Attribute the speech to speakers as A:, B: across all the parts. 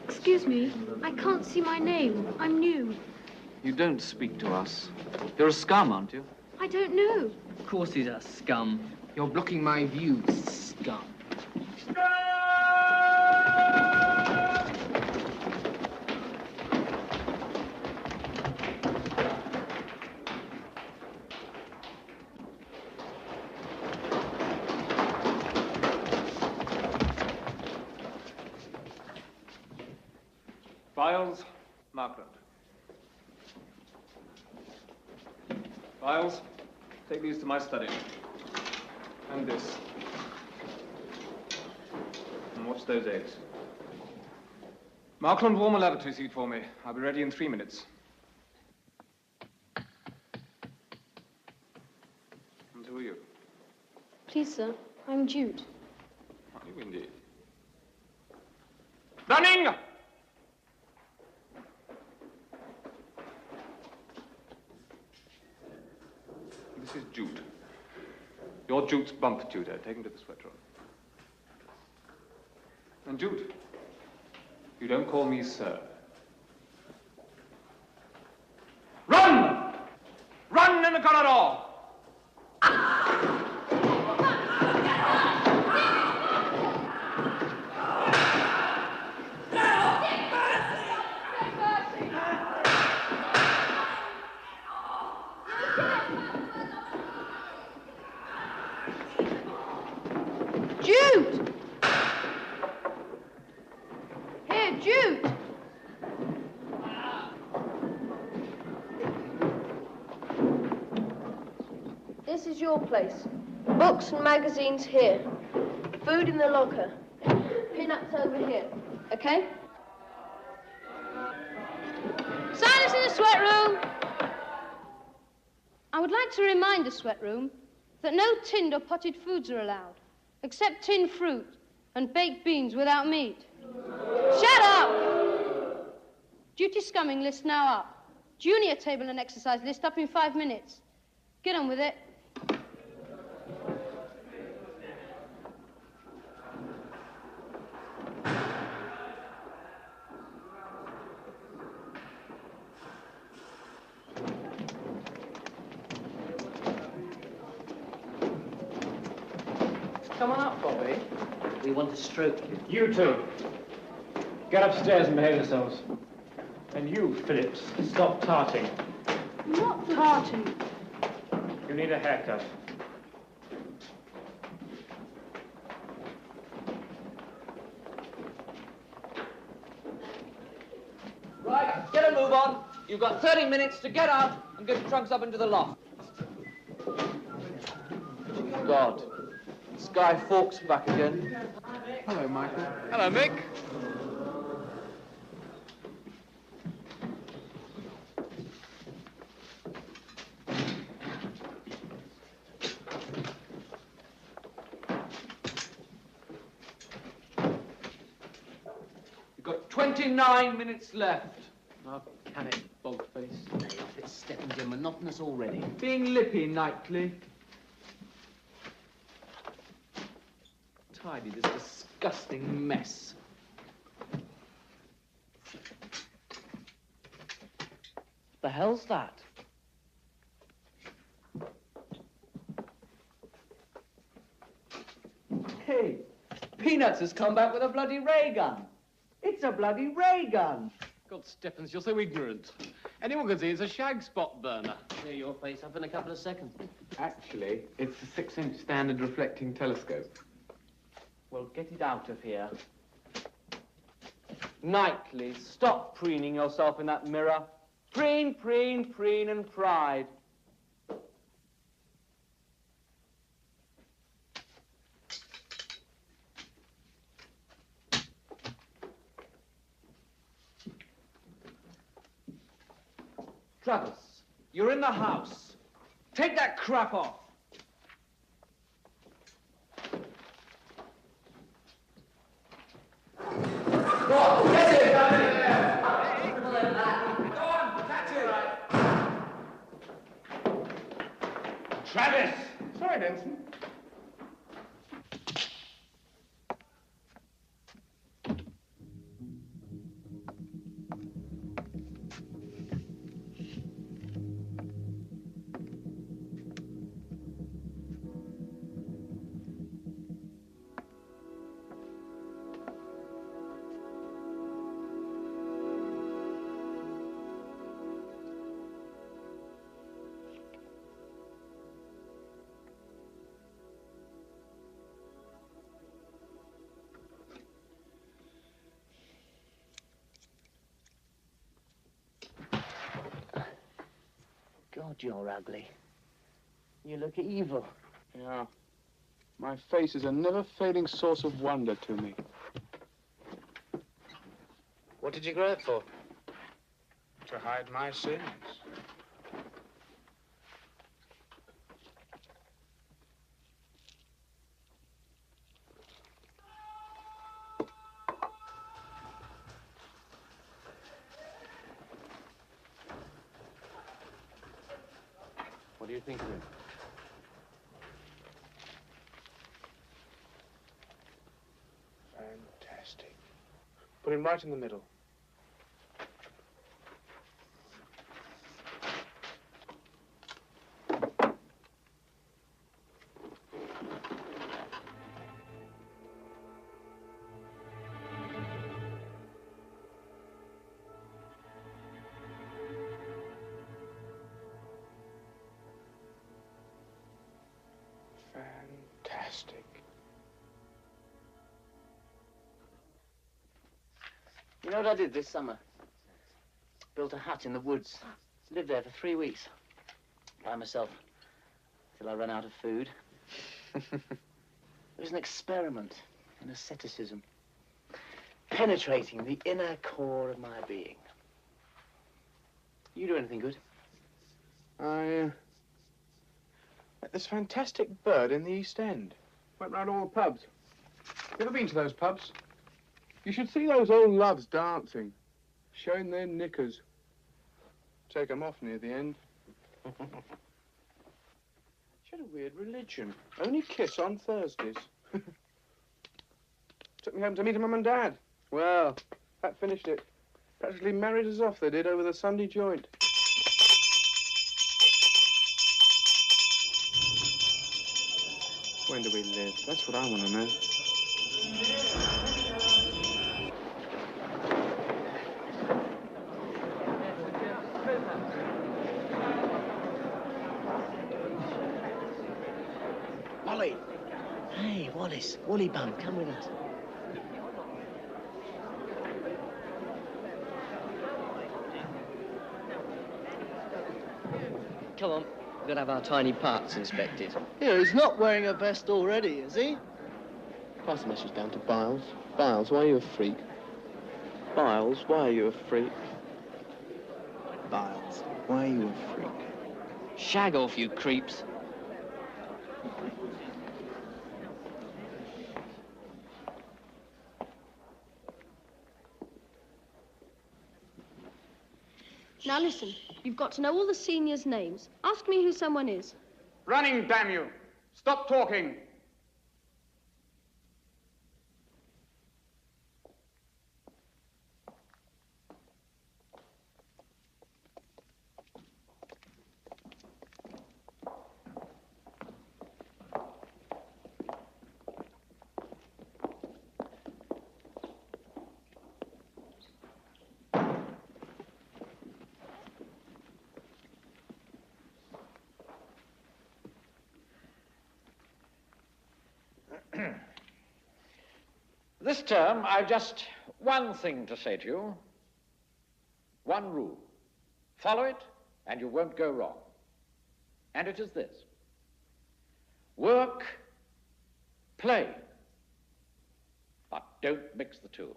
A: Excuse me, I can't see my name. I'm new.
B: You don't speak to us. You're a scum, aren't you?
A: I don't know.
C: Of course he's a scum.
D: You're blocking my view, scum.
E: Files, Markland. Files, take these to my study. And this. And watch those eggs. Markland, warm a lavatory seat for me. I'll be ready in 3 minutes. And who are you?
A: Please, sir, I'm Jude.
E: Are you indeed? Running! This is Jude. You're Jude's bump tutor. Take him to the sweat room. And Jude, you don't call me sir. Run! Run in the corridor!
A: Jude! Here, Jude! This is your place. Books and magazines here. Food in the locker. Peanuts over here. Okay?
F: Silence in the sweat room! I would like to remind the sweat room that no tinned or potted foods are allowed, except tinned fruit and baked beans without meat. Shut up! Duty scumming list now up. Junior table and exercise list up in 5 minutes. Get on with it.
D: Come on up, Bobby.
C: We want to stroke you.
G: You two, get upstairs and behave yourselves. And you, Phillips, stop tarting.
A: Not tarting.
G: You need a haircut.
C: Right, get a move on. You've got 30 minutes to get out and get your trunks up into the loft. God. Guy Fawkes back again.
D: Hello, Michael.
E: Hello, Mick.
C: You've got 29 minutes left.
D: Oh, can it, Bogface?
C: It's stepping to monotonous already.
B: Being lippy, Knightley.
C: Tidy this disgusting mess. The hell's that? Peanuts has come back with a bloody ray gun. It's a bloody ray gun.
D: God, Stephens, you're so ignorant. Anyone can see it's a shag spot burner.
H: Clear your face up in a couple of seconds.
D: Actually, it's a 6-inch standard reflecting telescope.
C: Well, get it out of here. Knightley, stop preening yourself in that mirror. Preen, preen, preen and pride. Travis, you're in the house. Take that crap off.
E: Travis!
D: Sorry, Denson.
H: God, you're ugly. You look evil.
I: Yeah. My face is a never-failing source of wonder to me.
H: What did you grow it for?
I: To hide my sins.
H: What do you think of him?
I: Fantastic. Put him right in the middle. Fantastic.
H: You know what I did this summer? Built a hut in the woods. Lived there for 3 weeks. By myself. Till I ran out of food. It was an experiment in asceticism. Penetrating the inner core of my being. You do anything good?
I: I met this fantastic bird in the East End. Went round all the pubs. You ever been to those pubs? You should see those old loves dancing, showing their knickers. Take 'em off near the end. She had a weird religion. Only kiss on Thursdays. Took me home to meet her mum and dad. Well, that finished it. Practically married us off, they did, over the Sunday joint. When do we live? That's what I want to know.
H: Ollie! Hey, Wallace. Woolly Bum, come with us. Come on. We're going to have our tiny parts inspected.
J: Here, he's not wearing a vest already, is he?
I: Pass the message down to Biles. Biles, why are you a freak? Biles, why are you a freak? Biles, why are you a freak?
C: Shag off, you creeps.
A: Now listen, you've got to know all the seniors' names. Ask me who someone is.
E: Running, damn you! Stop talking!
K: This term, I've just one thing to say to you. One rule. Follow it, and you won't go wrong. And it is this. Work, play, but don't mix the two.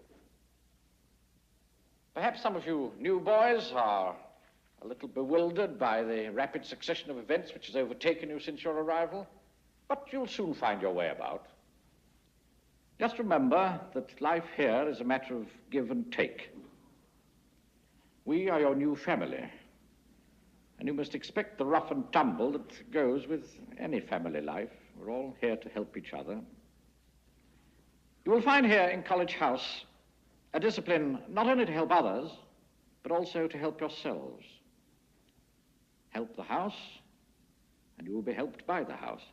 K: Perhaps some of you new boys are a little bewildered by the rapid succession of events which has overtaken you since your arrival, but you'll soon find your way about. Just remember that life here is a matter of give and take. We are your new family, and you must expect the rough and tumble that goes with any family life. We're all here to help each other. You will find here in College House a discipline not only to help others, but also to help yourselves. Help the house, and you will be helped by the house.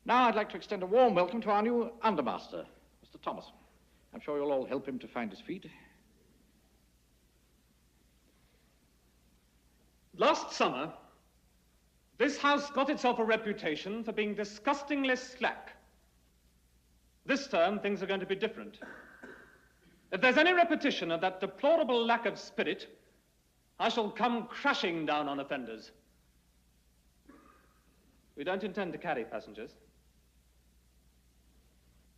K: Now I'd like to extend a warm welcome to our new undermaster, Mr. Thomas. I'm sure you'll all help him to find his feet.
D: Last summer, this house got itself a reputation for being disgustingly slack. This term, things are going to be different. If there's any repetition of that deplorable lack of spirit, I shall come crashing down on offenders. We don't intend to carry passengers.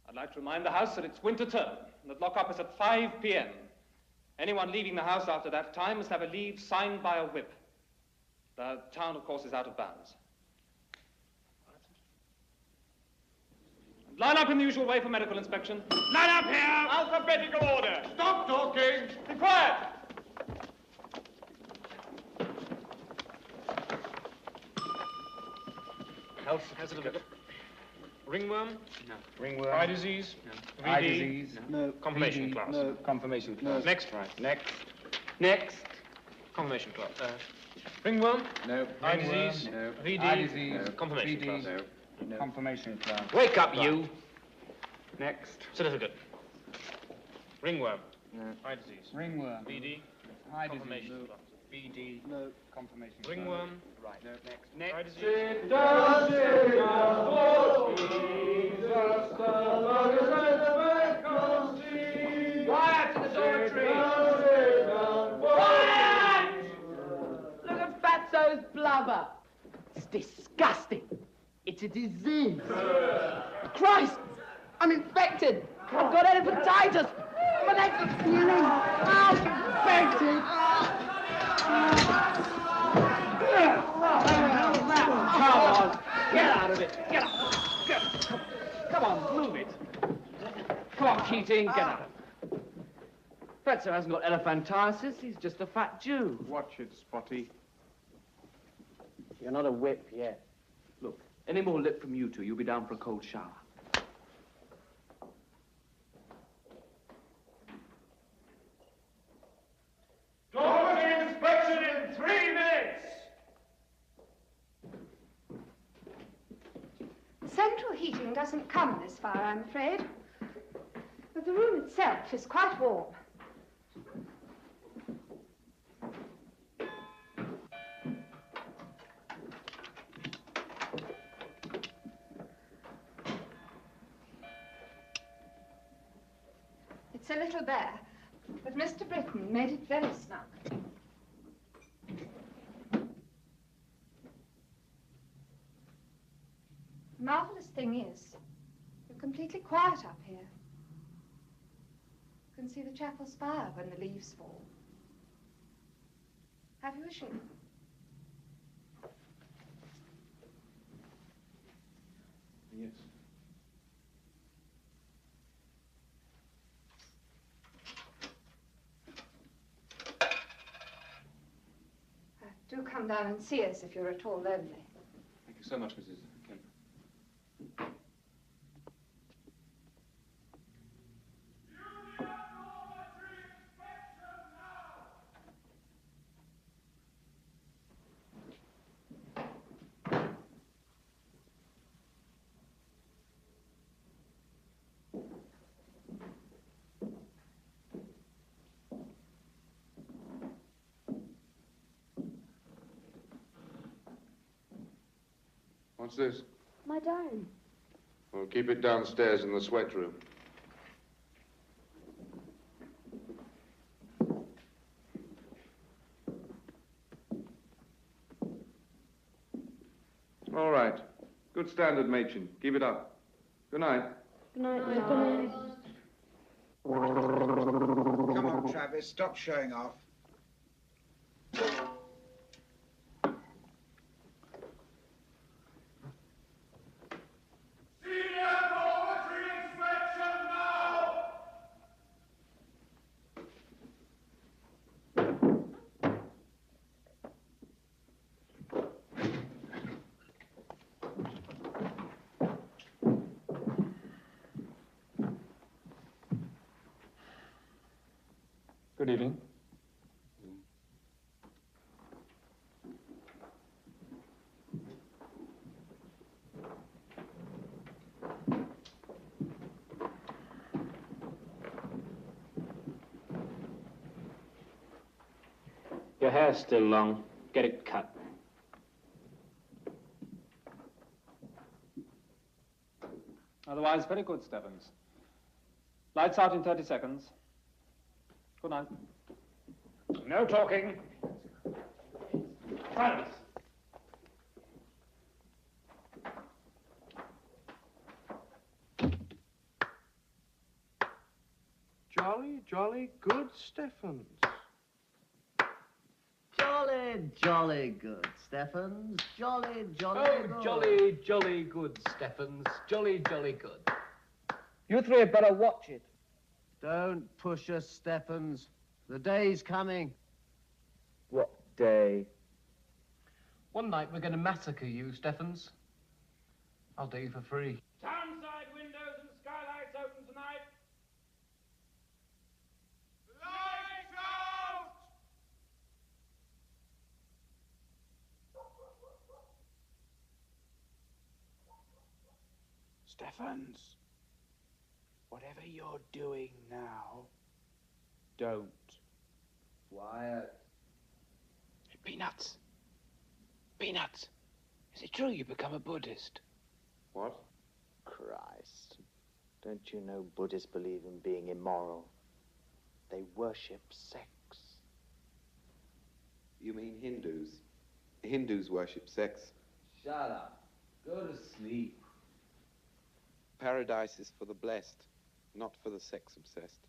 D: I'd like to remind the House that it's winter term, and that lock-up is at 5 p.m. Anyone leaving the house after that time must have a leave signed by a whip. The town, of course, is out of bounds. Line up in the usual way for medical inspection.
G: Line up here! Alphabetical order!
E: Stop talking!
D: Be quiet!
G: Health certificate. Ringworm?
I: No. Ringworm?
G: Eye disease?
I: No.
G: VD?
I: Eye disease?
J: No.
G: Confirmation
J: VD?
G: class?
J: No.
I: Confirmation class.
G: Next.
I: Right. Next.
G: Next. Confirmation class. Ringworm?
I: No.
G: Eye
I: Ringworm?
G: disease?
I: No.
G: VD?
I: Eye disease?
G: No. Confirmation
I: VD?
G: class?
I: No.
G: No.
I: Confirmation class.
G: Wake up,
I: Right.
G: you!
I: Next.
G: Certificate. Ringworm?
I: No.
G: Eye disease?
I: Ringworm?
G: VD?
I: Eye
G: Confirmation
I: disease?
G: class? VD?
J: No.
I: Confirmation class.
G: Ringworm?
I: Right. No. Next. Next.
G: Eye disease?
C: Quiet in the dormitory! Quiet! Look at Fatso's blubber. It's disgusting. It's a disease. Christ! I'm infected. I've got hepatitis. My legs are peeling. I'm infected. Come on. Get out of it. Get up. Get up. Come on, move it. Come on, Keating, get out of it. Fatso hasn't got elephantiasis. He's just a fat Jew.
I: Watch it, Spotty.
C: You're not a whip yet. Look, any more lip from you two, you'll be down for a cold shower.
G: Dormitory inspection in 3 minutes!
L: Central heating doesn't come this far, I'm afraid. But the room itself is quite warm. It's a little bare, but Mr. Britton made it very snug. The marvelous thing is, you're completely quiet up here. You can see the chapel spire when the leaves fall. Have you a ship?
I: Yes.
L: Do come down and see us if you're at all lonely.
E: Thank you so much, Mrs. Kemp. What's this?
A: My diary.
I: We'll keep it downstairs in the sweat room. All right. Good standard, Machin. Keep it up. Good night.
A: Good night. Good night.
M: Come on, Travis, stop showing off.
D: Good evening.
G: Your hair's still long. Get it cut.
D: Otherwise, very good, Stephens. Lights out in 30 seconds. Good night.
K: No talking.
D: Silence.
I: Jolly, jolly good, Stephens.
J: Jolly, jolly good, Stephens. Jolly, jolly good.
N: Oh, jolly, jolly good, Stephens. Jolly, jolly good.
J: You three had better watch it. Don't push us, Stephens. The day's coming.
N: What day? One night we're going to massacre you, Stephens. I'll do you for free.
K: Townside windows and skylights open tonight. Lights out!
M: Stephens, whatever you're doing now, don't.
J: Quiet.
M: Peanuts. Peanuts. Is it true you become a Buddhist?
I: What?
O: Christ. Don't you know Buddhists believe in being immoral? They worship sex.
P: You mean Hindus? Hindus worship sex.
J: Shut up. Go to sleep.
P: Paradise is for the blessed, not for the sex obsessed.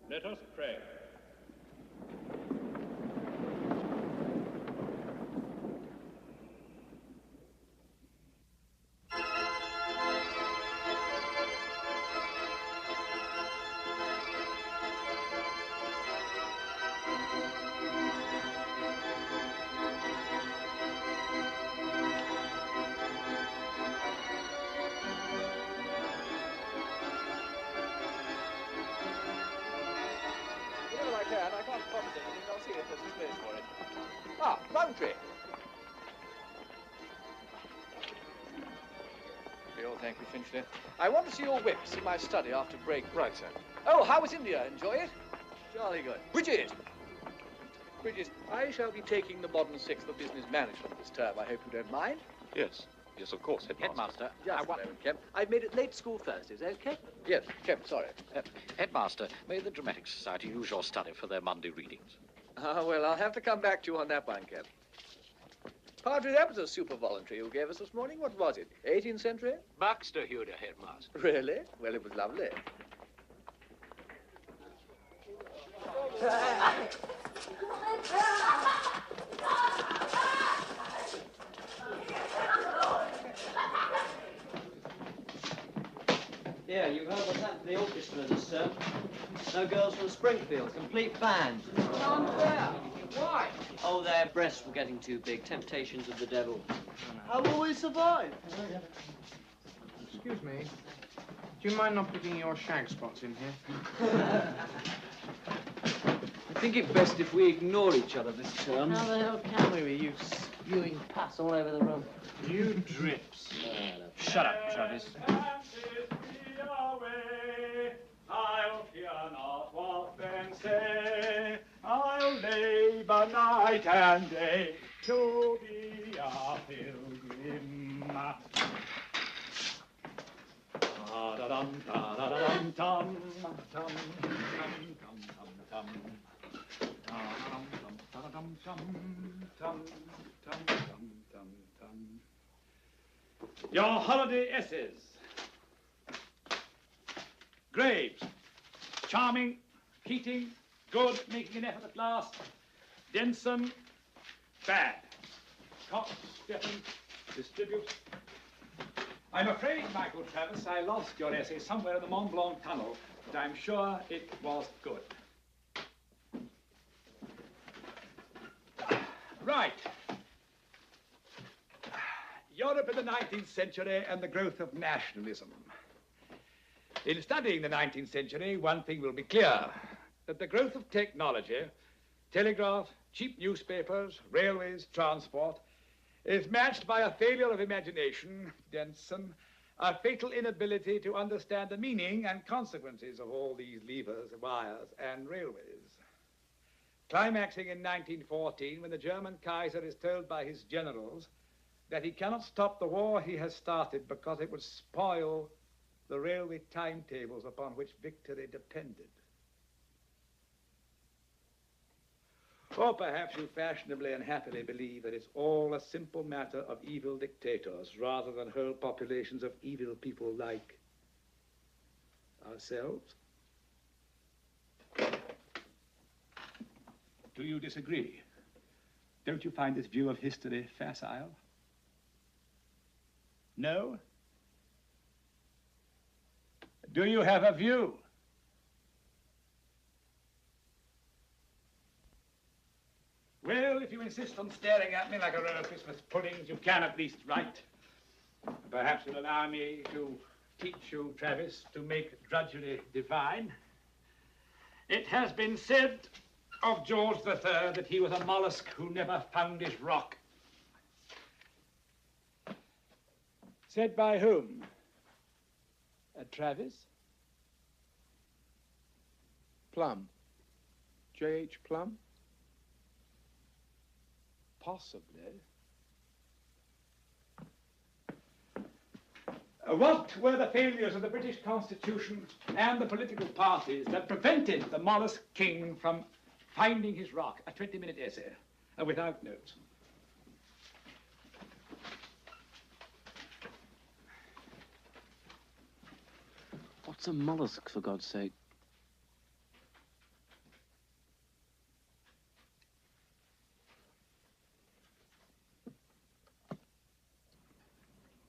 D: Let us pray.
Q: thank you, Finchley. I want to see your whips in my study after break.
E: Right, sir.
Q: Oh, how was India? Enjoy it? Jolly good. Bridget! Bridget, I shall be taking the modern sixth for business management this term. I hope you don't mind.
E: Yes. Yes, of course, Headmaster.
K: Headmaster,
Q: Just a moment, Kemp. I've made it late school Thursdays, okay? Yes, Kemp, sorry.
K: Headmaster, may the Dramatic Society use your study for their Monday readings?
Q: Ah, well, I'll have to come back to you on that one, Kemp. Padre, that was a super voluntary you gave us this morning. What was it, 18th century?
K: Baxter Huda, Headmaster.
Q: Really? Well, it was lovely.
J: Yeah, you've heard what's happened to the orchestra this term. No girls from Springfield, complete band.
Q: Unfair. Why?
J: Oh, their breasts were getting too big. Temptations of the devil.
I: How will we survive? Excuse me. Do you mind not picking your shag spots in here?
J: I think it best if we ignore each other this term.
C: How the hell can we with you spewing pus all over the room?
G: You drips. Shut up, Travis.
D: I'll fear not what men say. I'll labor night and day to be a pilgrim. Da-da-dum, da-da-dum, tum, tum, tum, tum, tum, tum. Your holiday essays. Graves, charming, Keating, good, making an effort at last. Denson, bad. Cox, Stephen, distribute. I'm afraid, Michael Travis, I lost your essay somewhere in the Mont Blanc tunnel, but I'm sure it was good. Right. Europe in the 19th century and the growth of nationalism. In studying the 19th century, one thing will be clear, that the growth of technology, telegraph, cheap newspapers, railways, transport, is matched by a failure of imagination, Denson, a fatal inability to understand the meaning and consequences of all these levers, wires, and railways. Climaxing in 1914, when the German Kaiser is told by his generals that he cannot stop the war he has started because it would spoil the railway timetables upon which victory depended. Or perhaps you fashionably and happily believe that it's all a simple matter of evil dictators rather than whole populations of evil people like ourselves. Do you disagree? Don't you find this view of history facile? No? Do you have a view? Well, if you insist on staring at me like a row of Christmas puddings, you can at least write. Perhaps you'll allow me to teach you, Travis, to make drudgery divine. It has been said of George III that he was a mollusk who never found his rock. Said by whom? Travis?
I: Plum. J.H. Plum?
D: Possibly. What were the failures of the British Constitution and the political parties that prevented the mollusk king from finding his rock? A 20-minute essay, without notes.
N: What's a mollusk, for God's sake?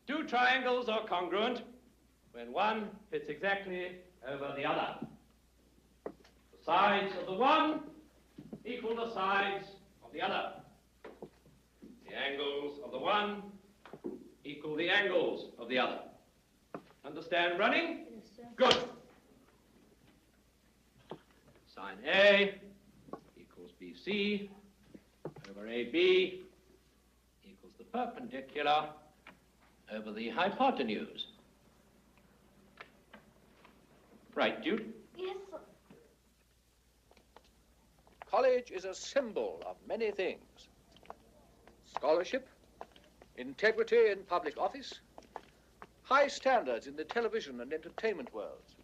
D: Two triangles are congruent when one fits exactly over the other. The sides of the one equal the sides of the other. The angles of the one equal the angles of the other. Understand running?
F: Yes, sir.
D: Good. Sine A equals BC over AB equals the perpendicular over the hypotenuse. Right, Jude?
A: Yes, sir.
Q: College is a symbol of many things. Scholarship, integrity in public office, high standards in the television and entertainment worlds,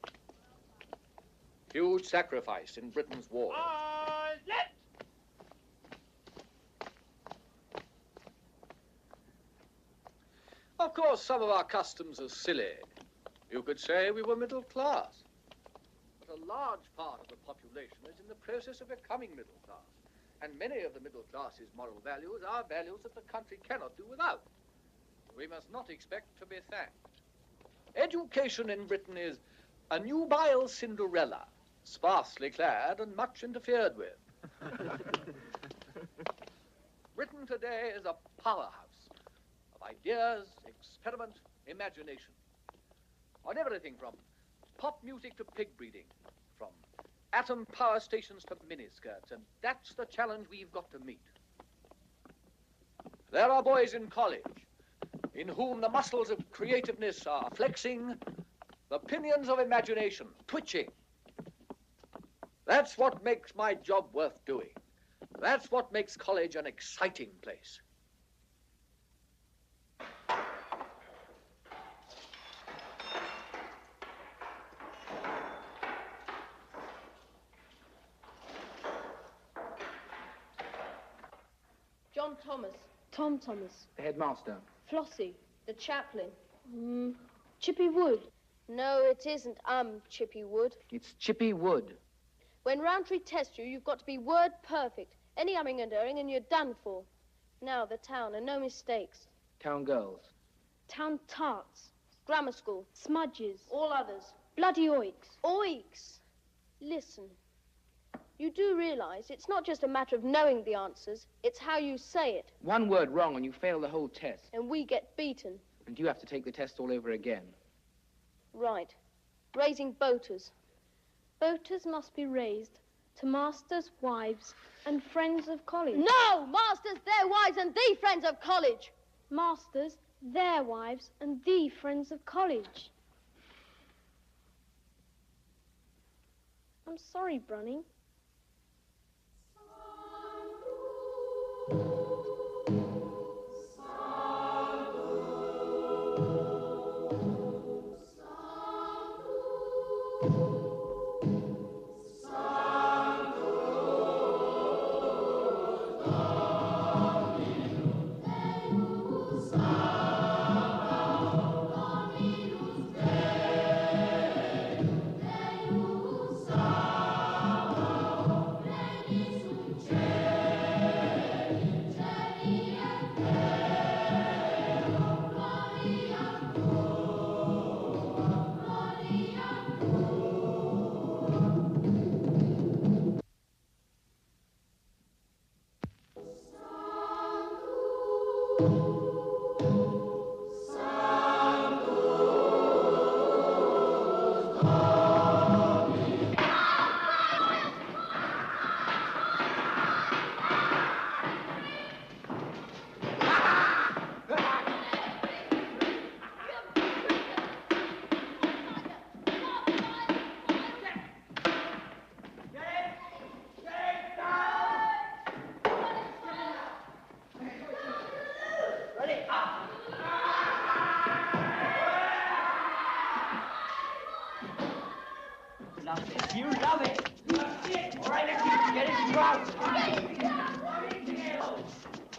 Q: huge sacrifice in Britain's war. Of course, some of our customs are silly. You could say we were middle class. But a large part of the population is in the process of becoming middle class. And many of the middle class's moral values are values that the country cannot do without. We must not expect to be thanked. Education in Britain is a nubile Cinderella, sparsely clad and much interfered with. Britain today is a powerhouse of ideas, experiment, imagination. On everything from pop music to pig breeding, from atom power stations to miniskirts, and that's the challenge we've got to meet. There are boys in college in whom the muscles of creativeness are flexing, the pinions of imagination twitching. That's what makes my job worth doing. That's what makes college an exciting place.
A: John Thomas.
M: Tom Thomas. The headmaster.
A: Flossie. The chaplain.
F: Chippy Wood.
A: No, it isn't Chippy Wood.
M: It's Chippy Wood.
A: When Roundtree tests you, you've got to be word perfect. Any umming and erring and you're done for. Now, the town, and no mistakes.
M: Town girls.
F: Town tarts.
A: Grammar school.
F: Smudges.
A: All others.
F: Bloody oiks.
A: Oiks. Listen. You do realize it's not just a matter of knowing the answers, it's how you say it.
M: One word wrong and you fail the whole test.
A: And we get beaten.
M: And you have to take the test all over again.
A: Right. Raising boaters.
F: Boaters must be raised to masters, wives, and friends of college.
A: No! Masters, their wives, and the friends of college.
F: Masters, their wives, and the friends of college. I'm sorry, Brunning.
C: You love it. All right, let's get it strong.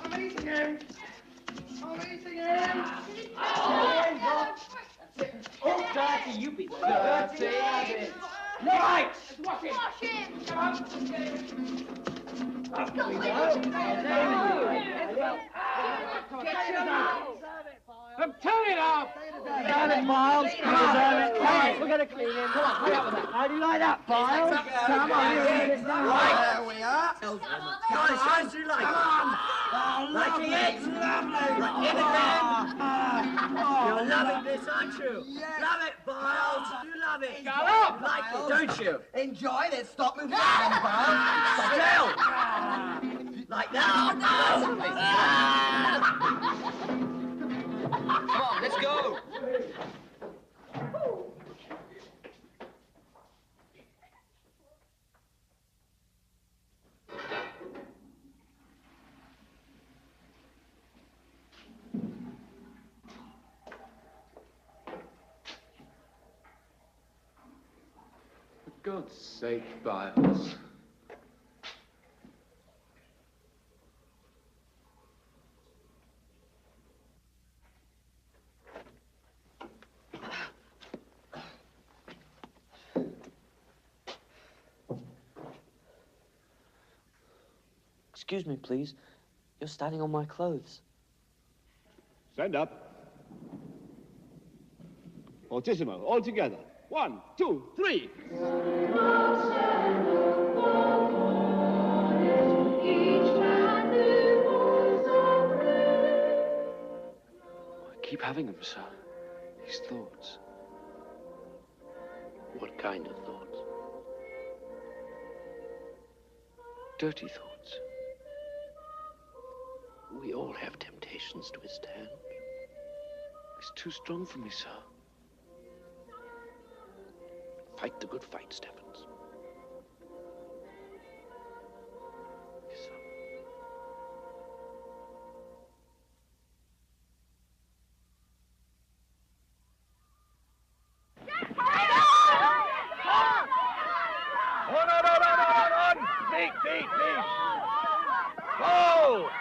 C: I'm eating him. Oh, dirty, you be dirty. Right. Wash him. Come on. Up we go.
J: I'm turning it off!
C: Damn it, Miles! Come on! We're going to clean him. Come on, hurry up with that. How do you like that, Miles? Come on, right. There we are. Guys, how'd you like it? Come on! Liking it? Lovely! You're loving this, aren't you? Yes. Love it, Miles! You love it! Shut up! Like it, don't you? Enjoy it. Stop moving around, Miles. Still! Like that? Come on, let's go.
E: God's sake, Biles.
R: Excuse me, please. You're standing on my clothes.
S: Stand up. Fortissimo, all together. 1, 2, 3.
M: I keep having them, sir. These thoughts. What kind of thoughts? Dirty thoughts. We all have temptations to withstand. It's too strong for me, sir. Fight the good fight, Stephens. Yes, sir.
S: On! Beat!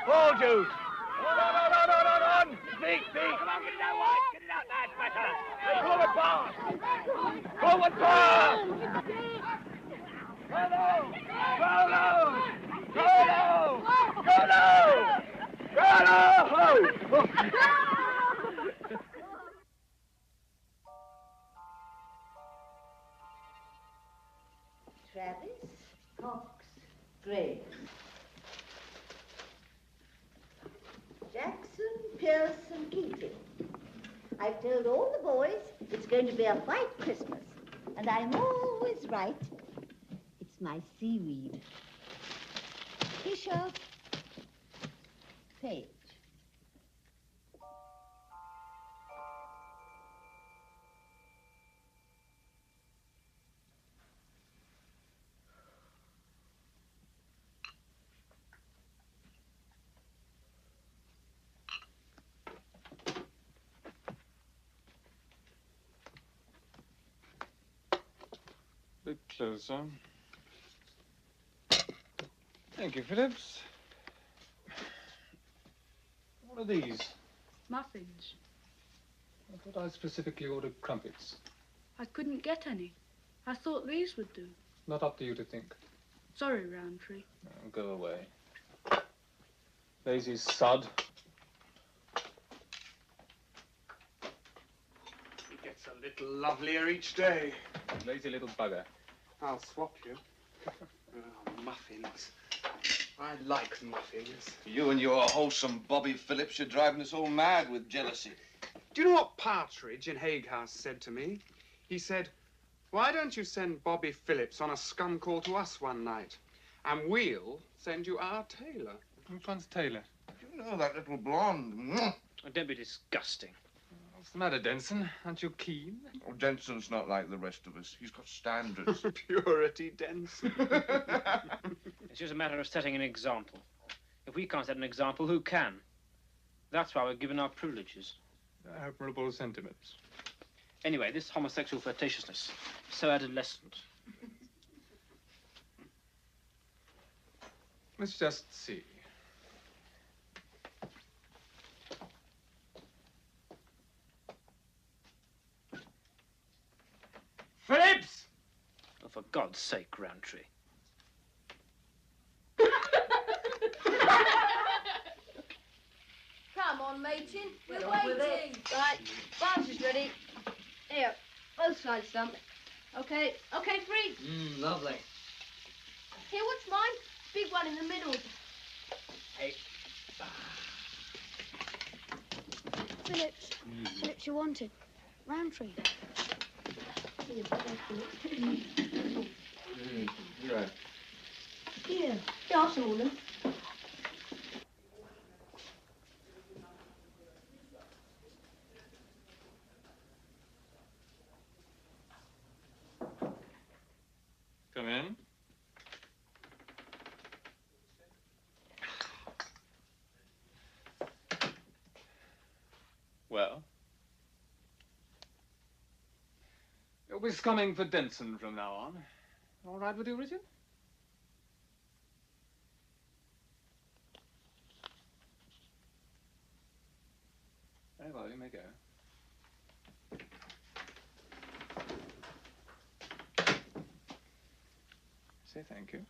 S: Fall, Jude! On! Beat! Come on, get it out wide! Get it out, that's better! Forward pass! Forward pass! Go low!
T: Travis, Cox, Gray. Jackson, Pierce, and Keating. I've told all the boys it's going to be a white Christmas. And I'm always right. It's my seaweed. Fisher, Page.
E: Bit closer. Thank you, Phillips. What are these?
U: Muffins.
E: I thought I specifically ordered crumpets.
U: I couldn't get any. I thought these would do.
E: Not up to you to think.
U: Sorry, Roundtree.
E: Oh, go away. Lazy sod.
I: He gets a little lovelier each day.
E: Lazy little bugger.
I: I'll swap you. Oh, muffins. I like muffins.
V: You and your wholesome Bobby Phillips, you're driving us all mad with jealousy.
I: Do you know what Partridge in Hague House said to me? He said, why don't you send Bobby Phillips on a scum call to us one night? And we'll send you our tailor.
E: Which one's Taylor?
V: You know, that little blonde.
M: Oh, don't be disgusting.
E: What's the matter, Denson? Aren't you keen?
V: Oh, Denson's not like the rest of us. He's got standards.
I: Purity Denson.
M: It's just a matter of setting an example. If we can't set an example, who can? That's why we're given our privileges.
E: Admirable sentiments.
M: Anyway, this homosexual flirtatiousness, so adolescent.
E: Let's just see.
M: Phillips! Oh, for God's sake, Roundtree.
A: Come on, Machin. We're
F: Get on with
A: waiting. Right, Barnes is ready. Here, both sides done. Okay, free.
J: Lovely.
A: Here, what's mine? Big one in the middle.
J: Hey.
F: Phillips. Phillips, you're wanted. Roundtree.
V: You're right.
A: Here, I saw them.
E: Come in. Well? You'll be scumming for Denson from now on. All right with you, Richard? Very well, you may go. Say thank you.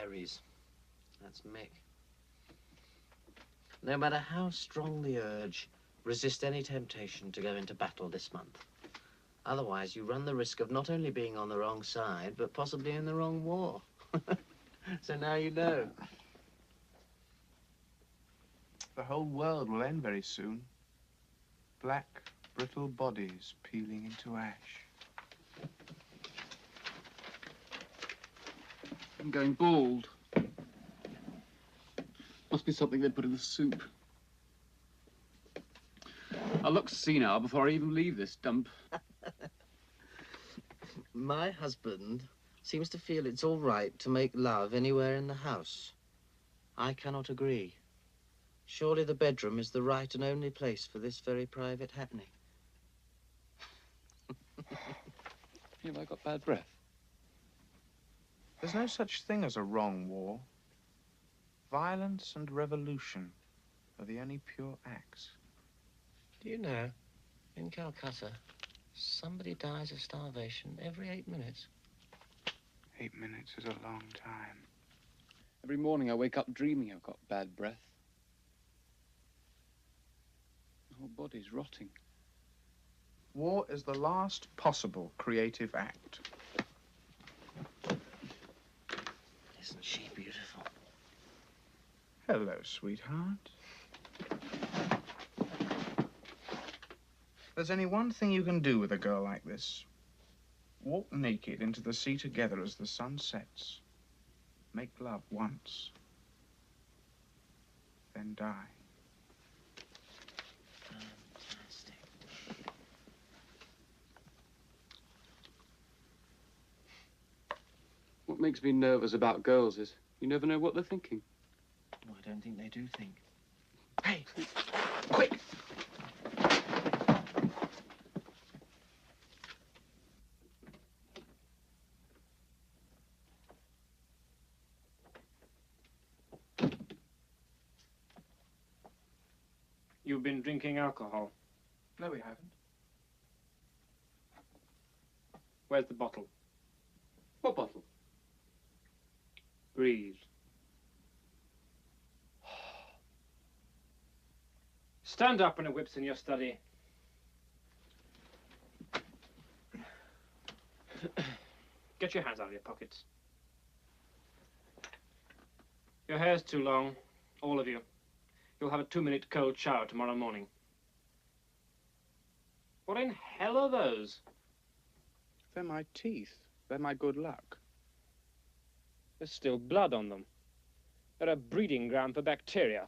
J: Ares. That's Mick. No matter how strong the urge, resist any temptation to go into battle this month. Otherwise, you run the risk of not only being on the wrong side, but possibly in the wrong war. So now you know.
I: The whole world will end very soon. Black, brittle bodies peeling into ash.
B: I'm going bald. Must be something they put in the soup. I'll look senile before I even leave this dump.
J: My husband seems to feel it's all right to make love anywhere in the house. I cannot agree. Surely the bedroom is the right and only place for this very private happening.
B: Have I got bad breath?
I: There's no such thing as a wrong war. Violence and revolution are the only pure acts.
J: Do you know, in Calcutta, somebody dies of starvation every 8 minutes.
I: 8 minutes is a long time.
B: Every morning I wake up dreaming I've got bad breath. The whole body's rotting.
I: War is the last possible creative act.
J: Isn't she beautiful?
I: Hello, sweetheart. There's only one thing you can do with a girl like this. Walk naked into the sea together as the sun sets. Make love once. Then die.
J: Fantastic.
B: What makes me nervous about girls is you never know what they're thinking.
J: Oh, I don't think they do think.
I: Hey, quick!
M: You've been drinking alcohol.
E: No, we haven't.
M: Where's the bottle?
B: What bottle?
M: Breathe. Stand up when a whip's in your study. Get your hands out of your pockets. Your hair's too long, all of you. You'll have a 2-minute cold shower tomorrow morning. What in hell are those?
I: They're my teeth. They're my good luck.
M: There's still blood on them. They're a breeding ground for bacteria.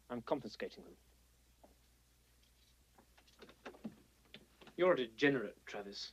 M: I'm confiscating them. You're a degenerate, Travis.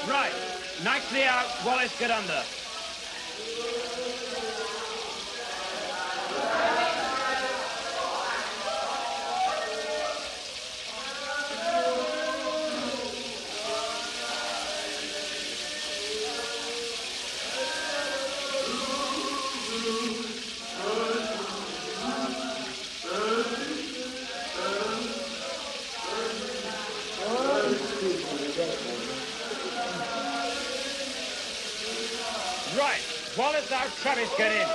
S: Right. Nicely out. Wallace, get under. Travis, get in.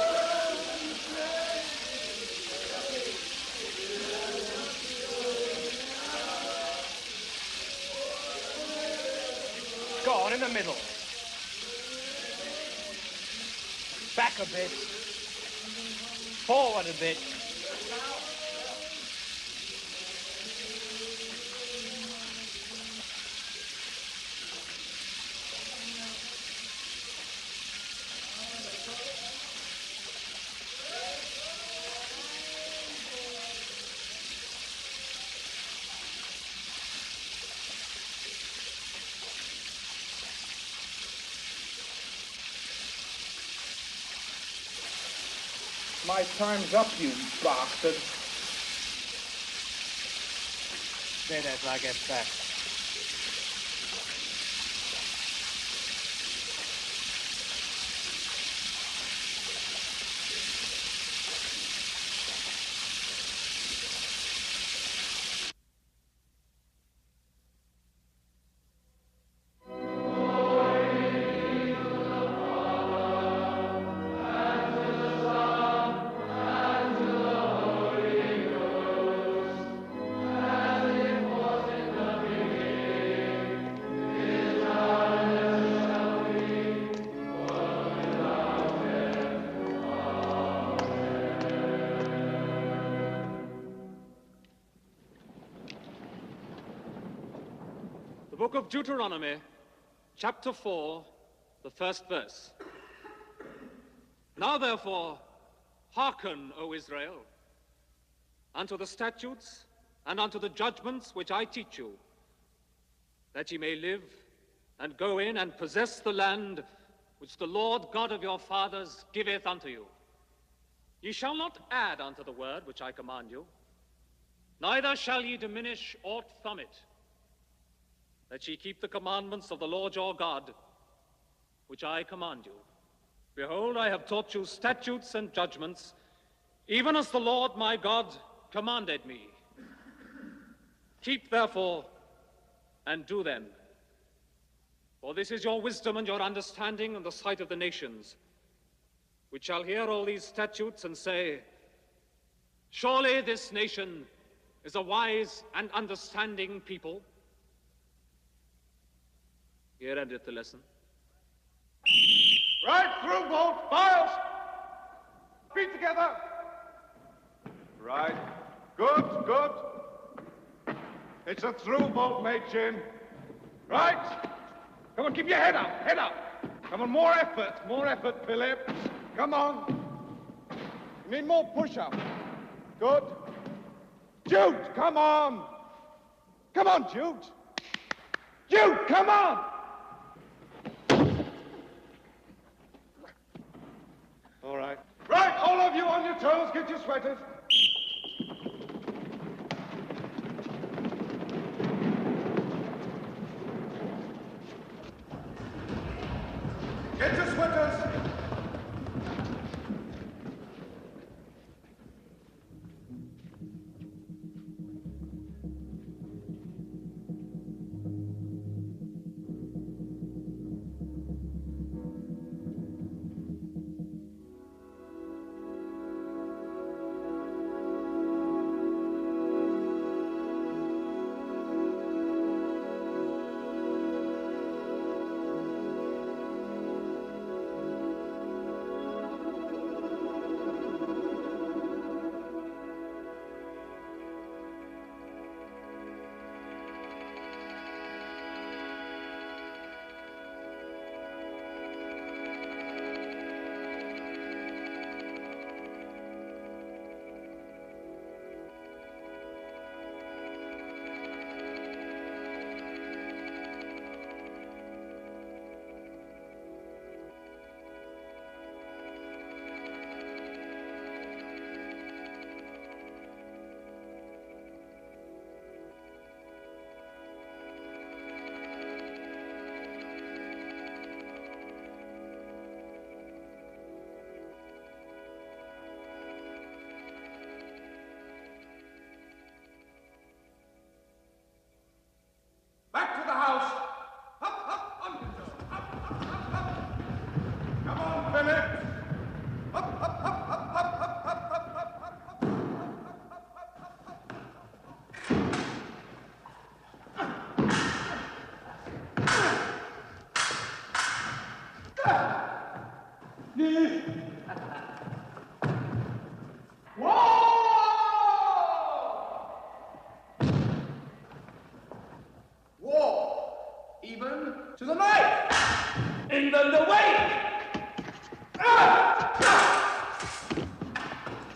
S: Go on, in the middle. Back a bit. Forward a bit.
I: My time's up, you bastard.
S: Stay there till I get back.
D: The book of Deuteronomy, chapter 4, the first verse. Now therefore, hearken, O Israel, unto the statutes and unto the judgments which I teach you, that ye may live and go in and possess the land which the Lord God of your fathers giveth unto you. Ye shall not add unto the word which I command you, neither shall ye diminish aught from it, that ye keep the commandments of the Lord your God, which I command you. Behold, I have taught you statutes and judgments, even as the Lord my God commanded me. Keep therefore and do them. For this is your wisdom and your understanding in the sight of the nations, which shall hear all these statutes and say, surely this nation is a wise and understanding people. Here endeth the lesson.
S: Right through, both files. Feet together. Right. Good, good. It's a through bolt, Machin. Right. Come on, keep your head up, head up. Come on, more effort, Phillips. Come on. You need more push-up. Good. Jude, come on. Come on, Jude. Jude, come on. All right. Right, all of you on your toes, get your sweaters. Get your sweaters.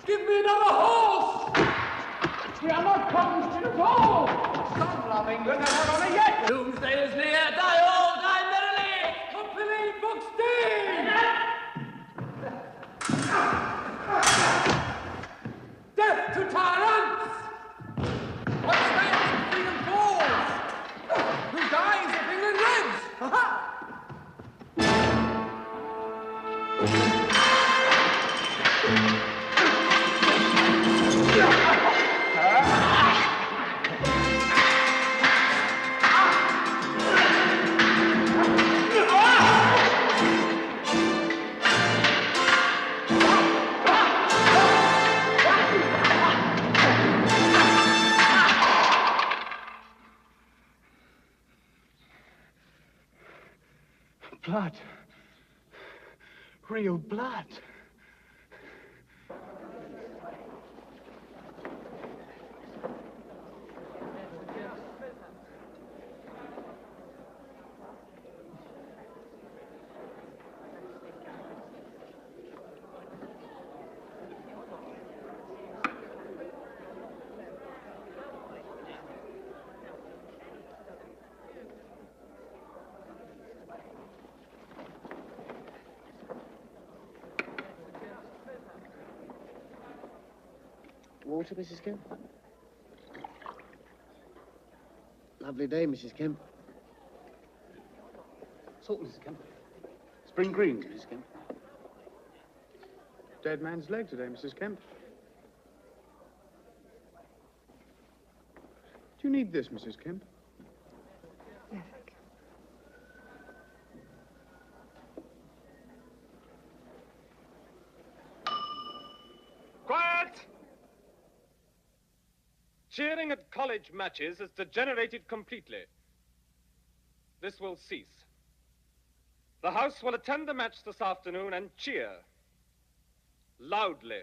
S: Give me another horse! We are not Cottonston at all! Some love England and not on it yet! Doomsday is near, die all, die merrily! Company Buxton! Death to tyrants! What stands if freedom falls? Who dies if England lives? Ha-ha!
I: Blood. Real blood.
H: Water, Mrs. Kemp? Lovely day, Mrs. Kemp.
I: Salt, Mrs. Kemp. Spring greens, Mrs. Kemp. Dead man's leg today, Mrs. Kemp. Do you need this, Mrs. Kemp?
H: Yes.
D: Quiet! Cheering at college matches has degenerated completely. This will cease. The House will attend the match this afternoon and cheer. Loudly.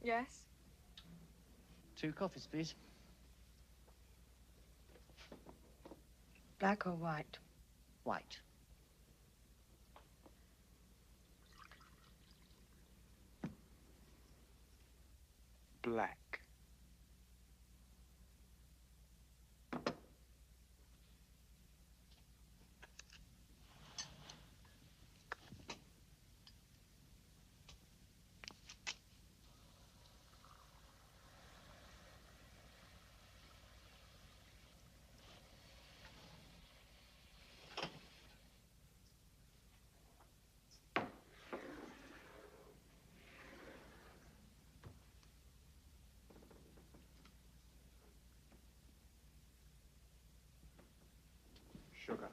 U: Yes?
J: 2 coffees, please.
U: Black or white?
J: White.
I: Black. Sugar.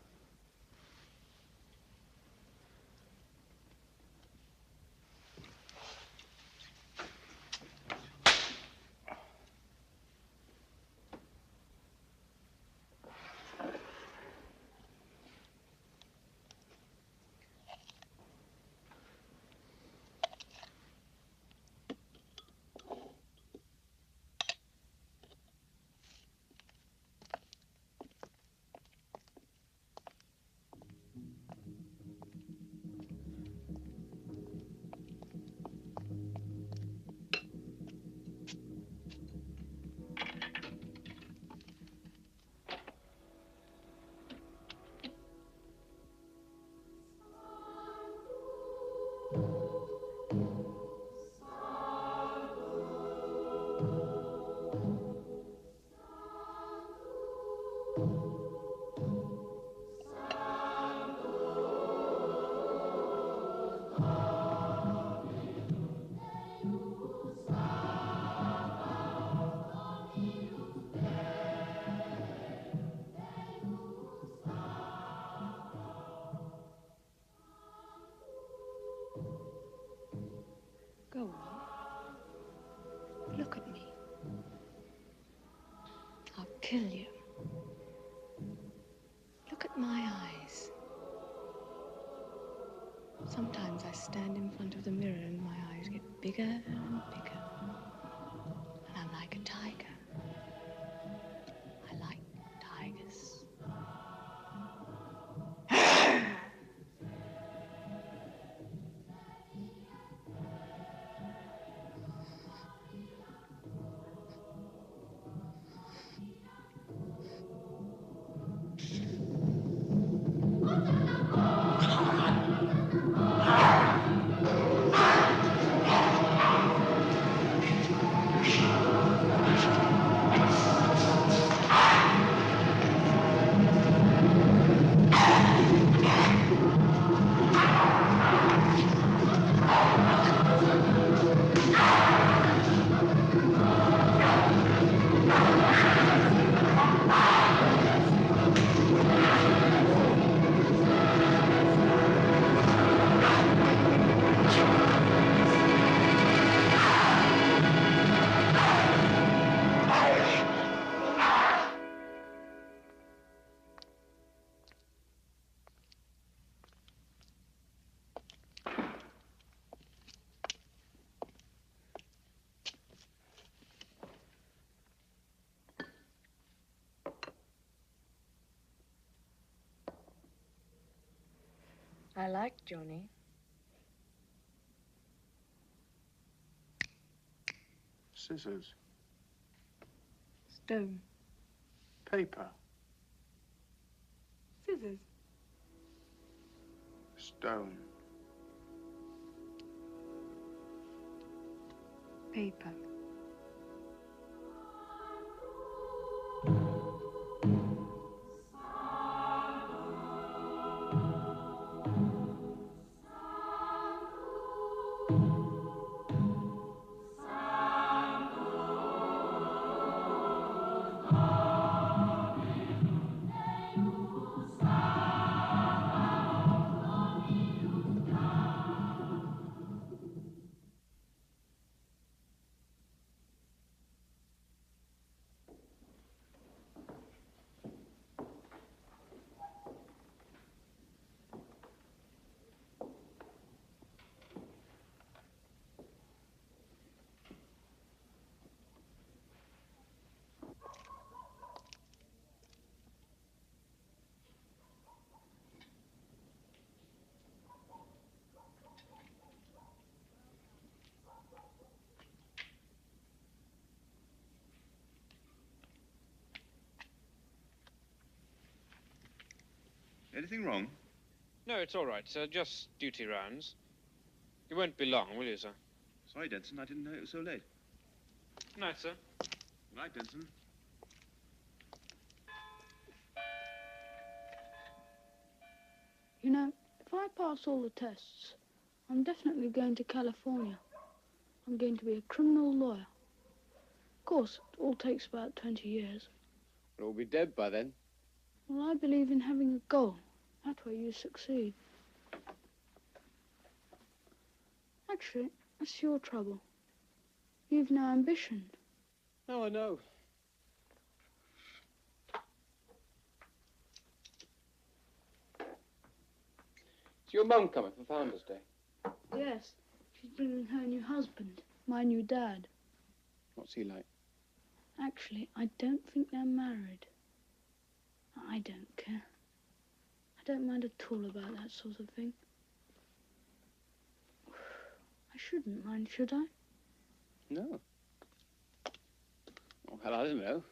U: Go on. Look at me. I'll kill you. Look at my eyes. Sometimes I stand in front of the mirror and my eyes get bigger and bigger. And I'm like a tiger. I like tigers. I like Johnny.
I: Scissors.
U: Stone.
I: Paper.
U: Scissors.
I: Stone.
U: Paper.
L: Anything wrong?
M: No, it's all right, sir. Just duty rounds. You won't be long, will you, sir?
L: Sorry, Denson. I didn't know it was so late.
M: Good night, sir.
L: Good night, Denson.
U: You know, if I pass all the tests, I'm definitely going to California. I'm going to be a criminal lawyer. Of course, it all takes about 20 years.
B: We'll all be dead by then.
U: Well, I believe in having a goal. That way you succeed. Actually, that's your trouble. You've no ambition.
B: No, I know. Is your mum coming for Founder's Day?
U: Yes, she's bringing her new husband, my new dad.
B: What's he like?
U: Actually, I don't think they're married. I don't care. I don't mind at all about that sort of thing. I shouldn't mind, should I?
B: No. Oh, well, I don't know.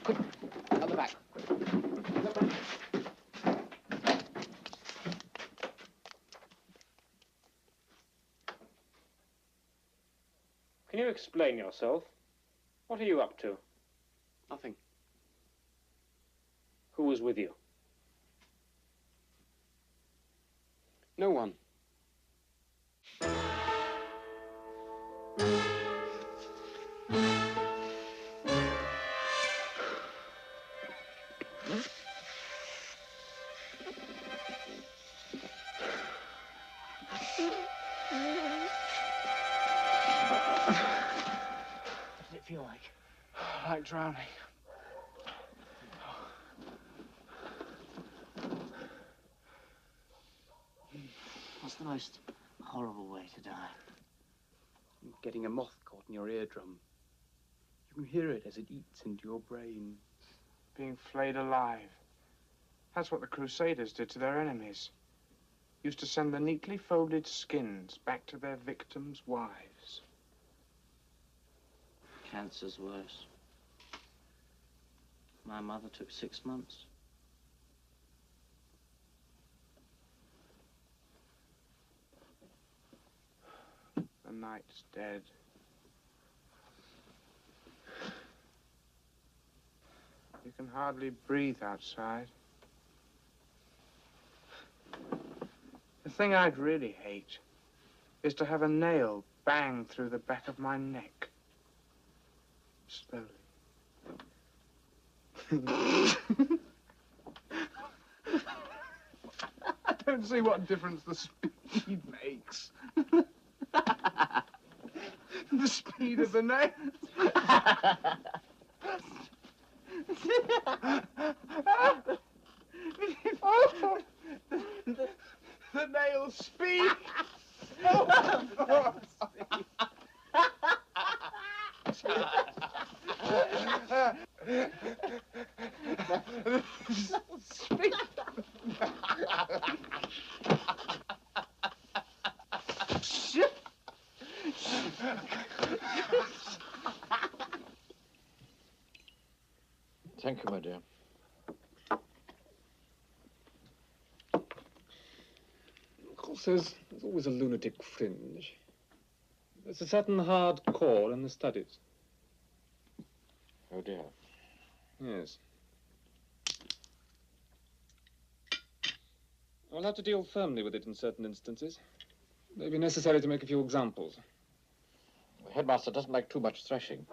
B: Quick, out the back.
D: Can you explain yourself? What are you up to?
B: Nothing.
D: Who was with you?
B: No one.
J: What did it feel like?
I: Like drowning.
J: What's the most horrible way to die?
B: Getting a moth caught in your eardrum. You can hear it as it eats into your brain.
I: Being flayed alive. That's what the Crusaders did to their enemies. Used to send the neatly folded skins back to their victims' wives.
J: Cancer's worse. My mother took 6 months.
I: The night's dead. You can hardly breathe outside. The thing I'd really hate is to have a nail bang through the back of my neck. Slowly. I don't see what difference the speed makes. The speed of the nail. Oh, the nail speed. Oh, speed.
K: Thank you, my dear.
D: Of course, there's always a lunatic fringe. There's a certain hard core in the studies.
K: Oh, dear.
D: Yes. I'll have to deal firmly with it in certain instances. It may be necessary to make a few examples.
K: The headmaster doesn't like too much thrashing.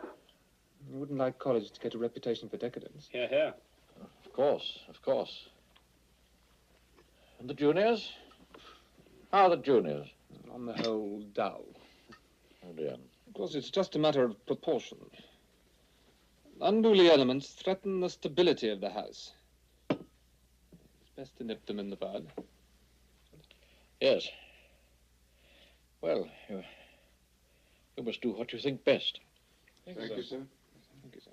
D: You wouldn't like college to get a reputation for decadence.
K: Hear, hear. Of course, of course. And the juniors? How are the juniors?
D: On the whole, dull.
K: Oh, dear.
D: Of course, it's just a matter of proportion. Unruly elements threaten the stability of the house. It's best to nip them in the bud.
K: Yes. Well, you must do what you think best.
B: Thank you, sir.
D: Thank you, sir.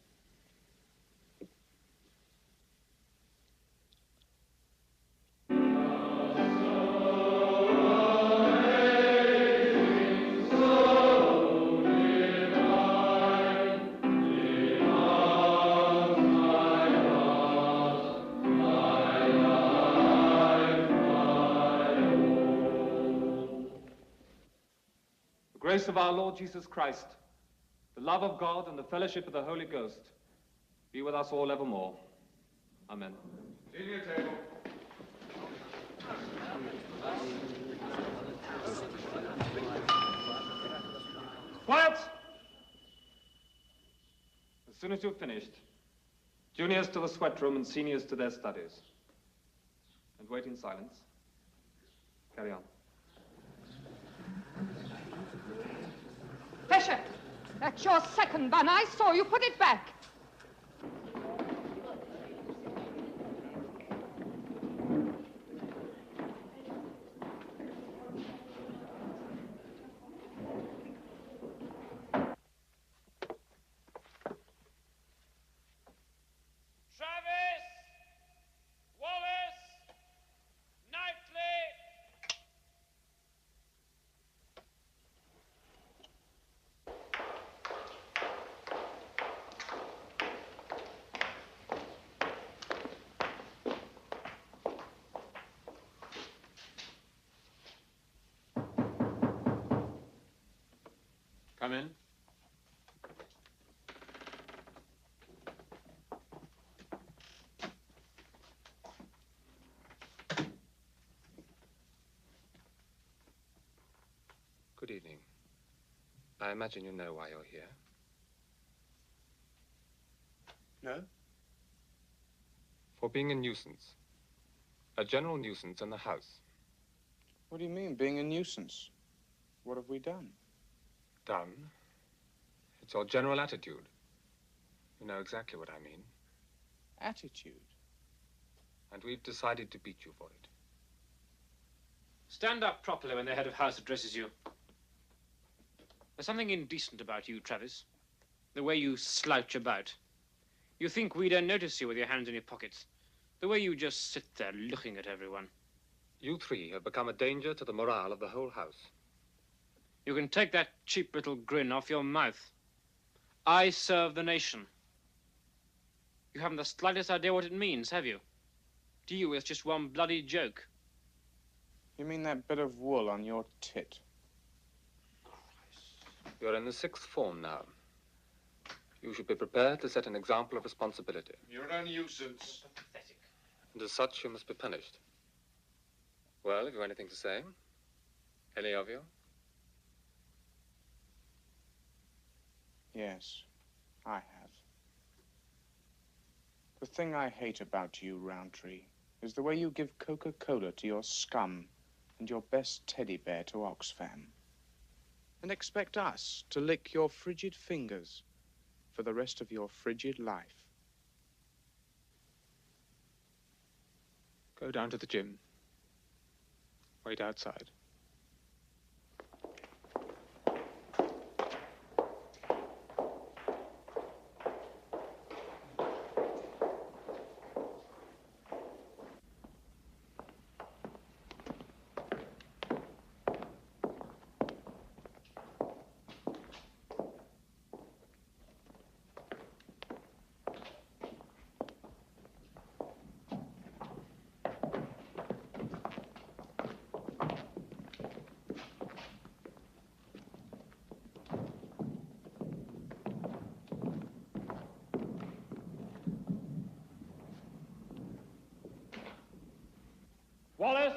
S: My
D: grace of our Lord Jesus Christ, the love of God, and the fellowship of the Holy Ghost be with us all evermore. Amen.
V: Senior table.
D: Quiet! As soon as you've finished, juniors to the sweat room and seniors to their studies. And wait in silence. Carry on.
O: Fisher, that's your second bun. I saw you put it back.
E: Come in. Good evening. I imagine you know why you're here.
I: No?
E: For being a nuisance. A general nuisance in the house.
I: What do you mean, being a nuisance? What have we done?
E: Done? It's your general attitude. You know exactly what I mean.
I: Attitude?
E: And we've decided to beat you for it.
M: Stand up properly when the head of house addresses you. There's something indecent about you, Travis. The way you slouch about. You think we don't notice you with your hands in your pockets. The way you just sit there looking at everyone.
E: You three have become a danger to the morale of the whole house.
M: You can take that cheap little grin off your mouth. I serve the nation. You haven't the slightest idea what it means, have you? To you, it's just one bloody joke.
I: You mean that bit of wool on your tit?
E: You're in the 6th form now. You should be prepared to set an example of responsibility.
V: You're a nuisance.
E: And as such, you must be punished. Well, have you anything to say? Any of you?
I: Yes, I have. The thing I hate about you, Roundtree, is the way you give Coca-Cola to your scum and your best teddy bear to Oxfam. And expect us to lick your frigid fingers for the rest of your frigid life.
E: Go down to the gym. Wait outside.
D: Wallace!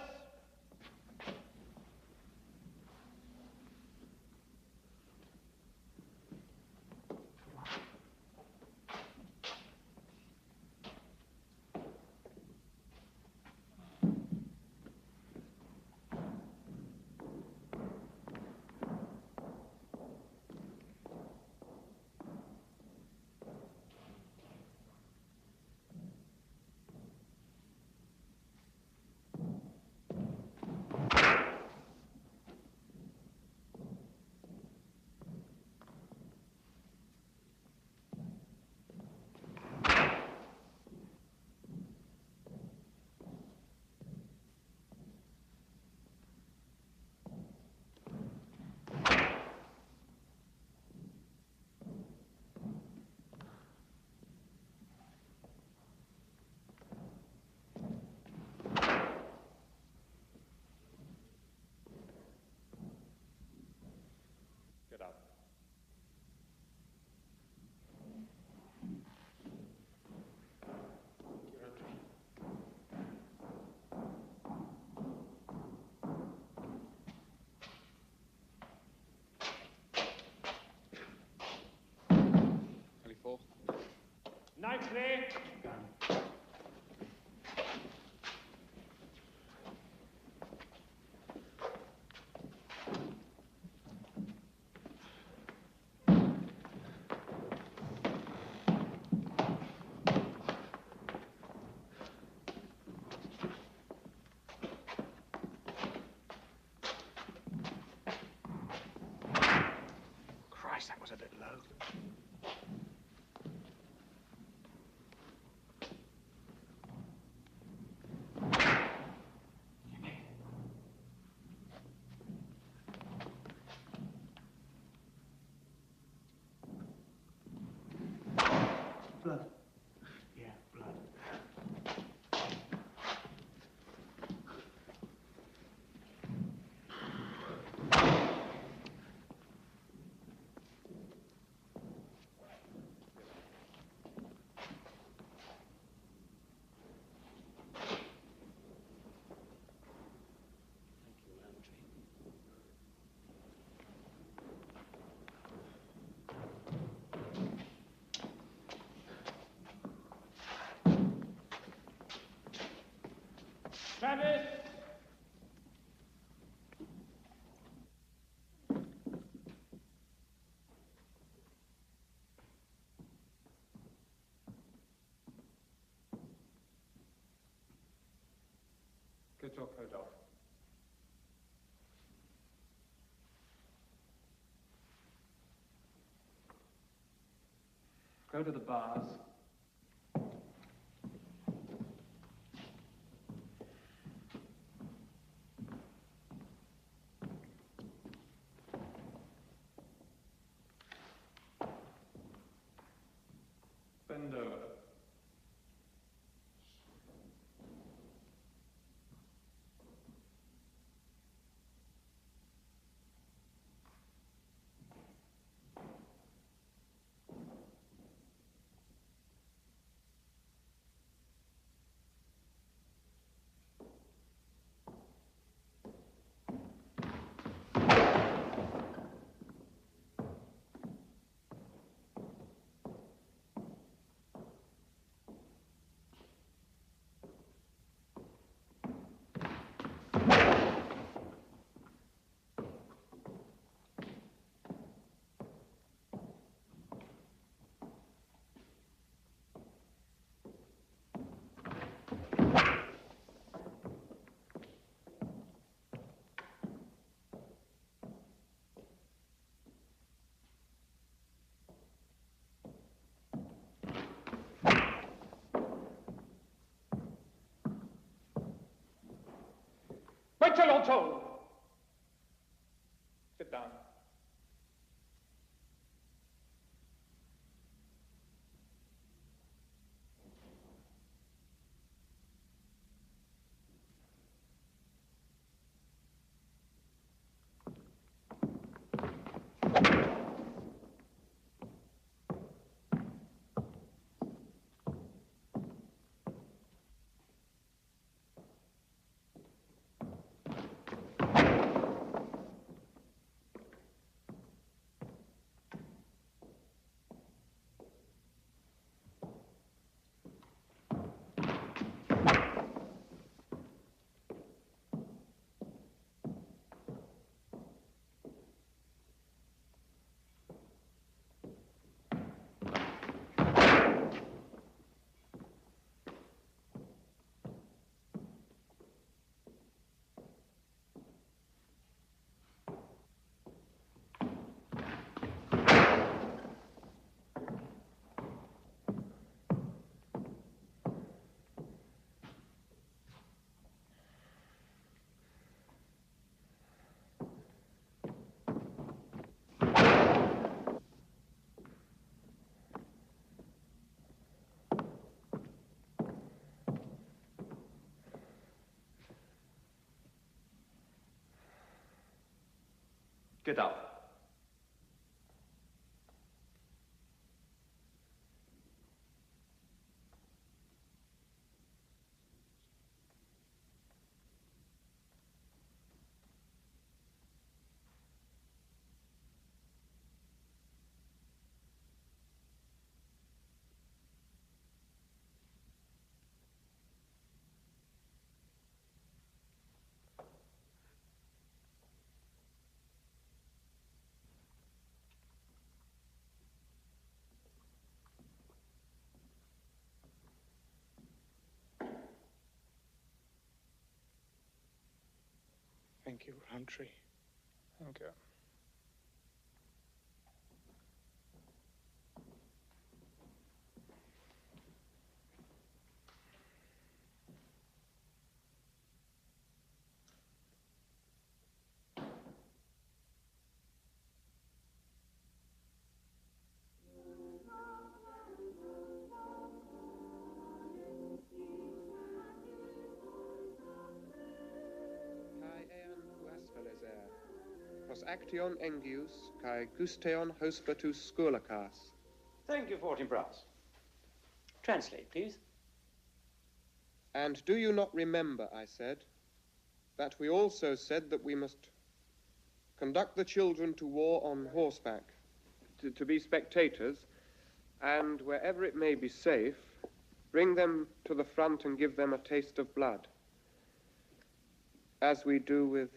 D: Anthony.
S: Christ, that was a bit low. Blood. Yeah, blood.
D: Travis! Get your coat off. Go to the bars. Bend over. Wait till you're told. Sit down. Get up.
I: Thank you, Roundtree. Thank you.
G: Pros action engius, kai gusteon hospertus scolacas.
P: Thank you, Fortinbras. Translate, please.
G: And do you not remember, I said, that we also said that we must conduct the children to war on horseback, to be spectators, and wherever it may be safe, bring them to the front and give them a taste of blood, as we do with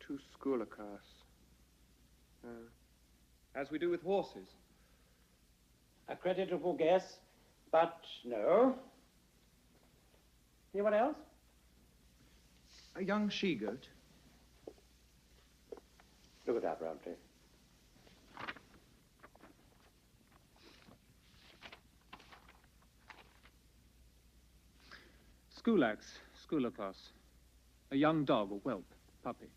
G: two scolacas, as we do with horses.
P: A creditable guess, but no. Anyone else?
I: A young she-goat.
P: Look at that, Roundtree.
D: Skulax, Skulacos. A young dog, a whelp, puppy.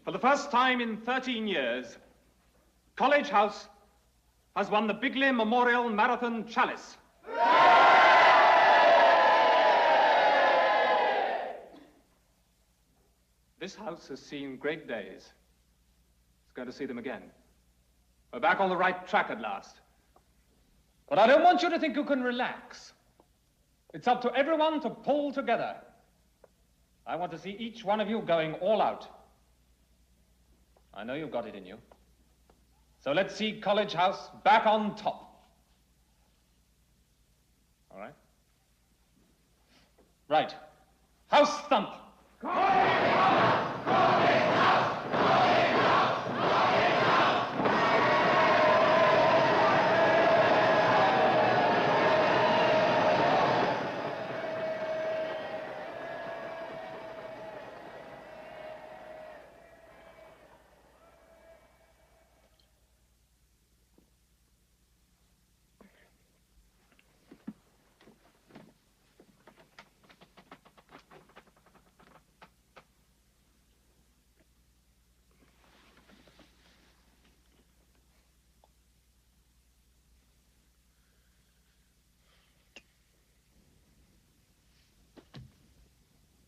D: For the first time in 13 years, College House has won the Bigley Memorial Marathon Chalice. This house has seen great days. It's going to see them again. We're back on the right track at last. But I don't want you to think you can relax. It's up to everyone to pull together. I want to see each one of you going all out. I know you've got it in you. So let's see College House back on top. All right? Right. House thump.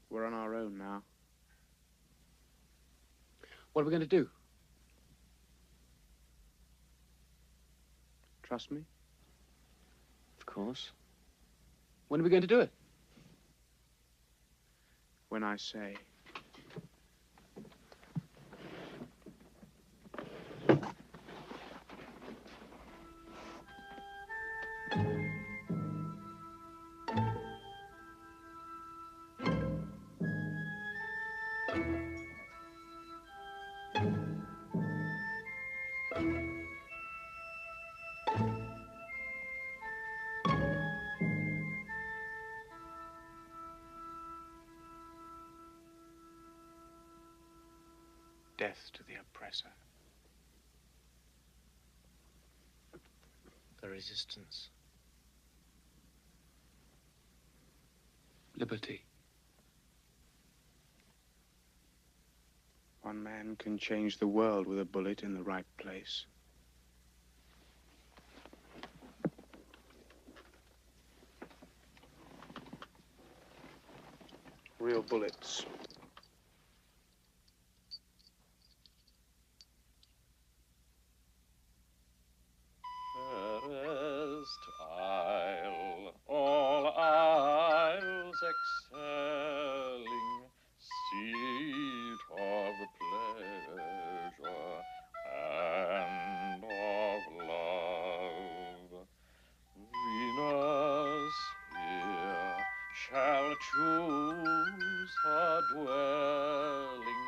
I: We're on our own now.
B: What are we going to do?
I: Trust me?
B: Of course. When are we going to do it?
I: When I say. death to the oppressor.
J: The resistance.
I: Liberty. One man can change the world with a bullet in the right place. Real bullets.
N: Fairest isle, all isles excelling, seat of pleasure and of love. Venus here shall choose her dwelling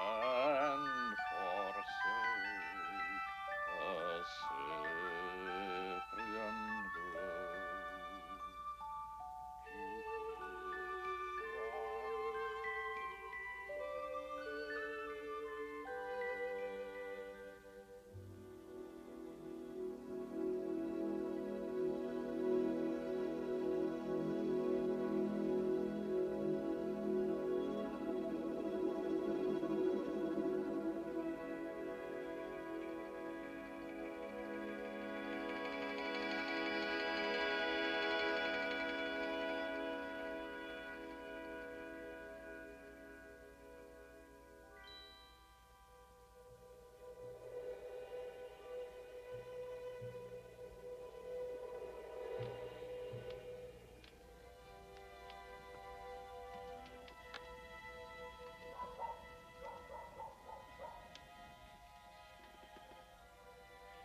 N: and forsake a Cyprian grove.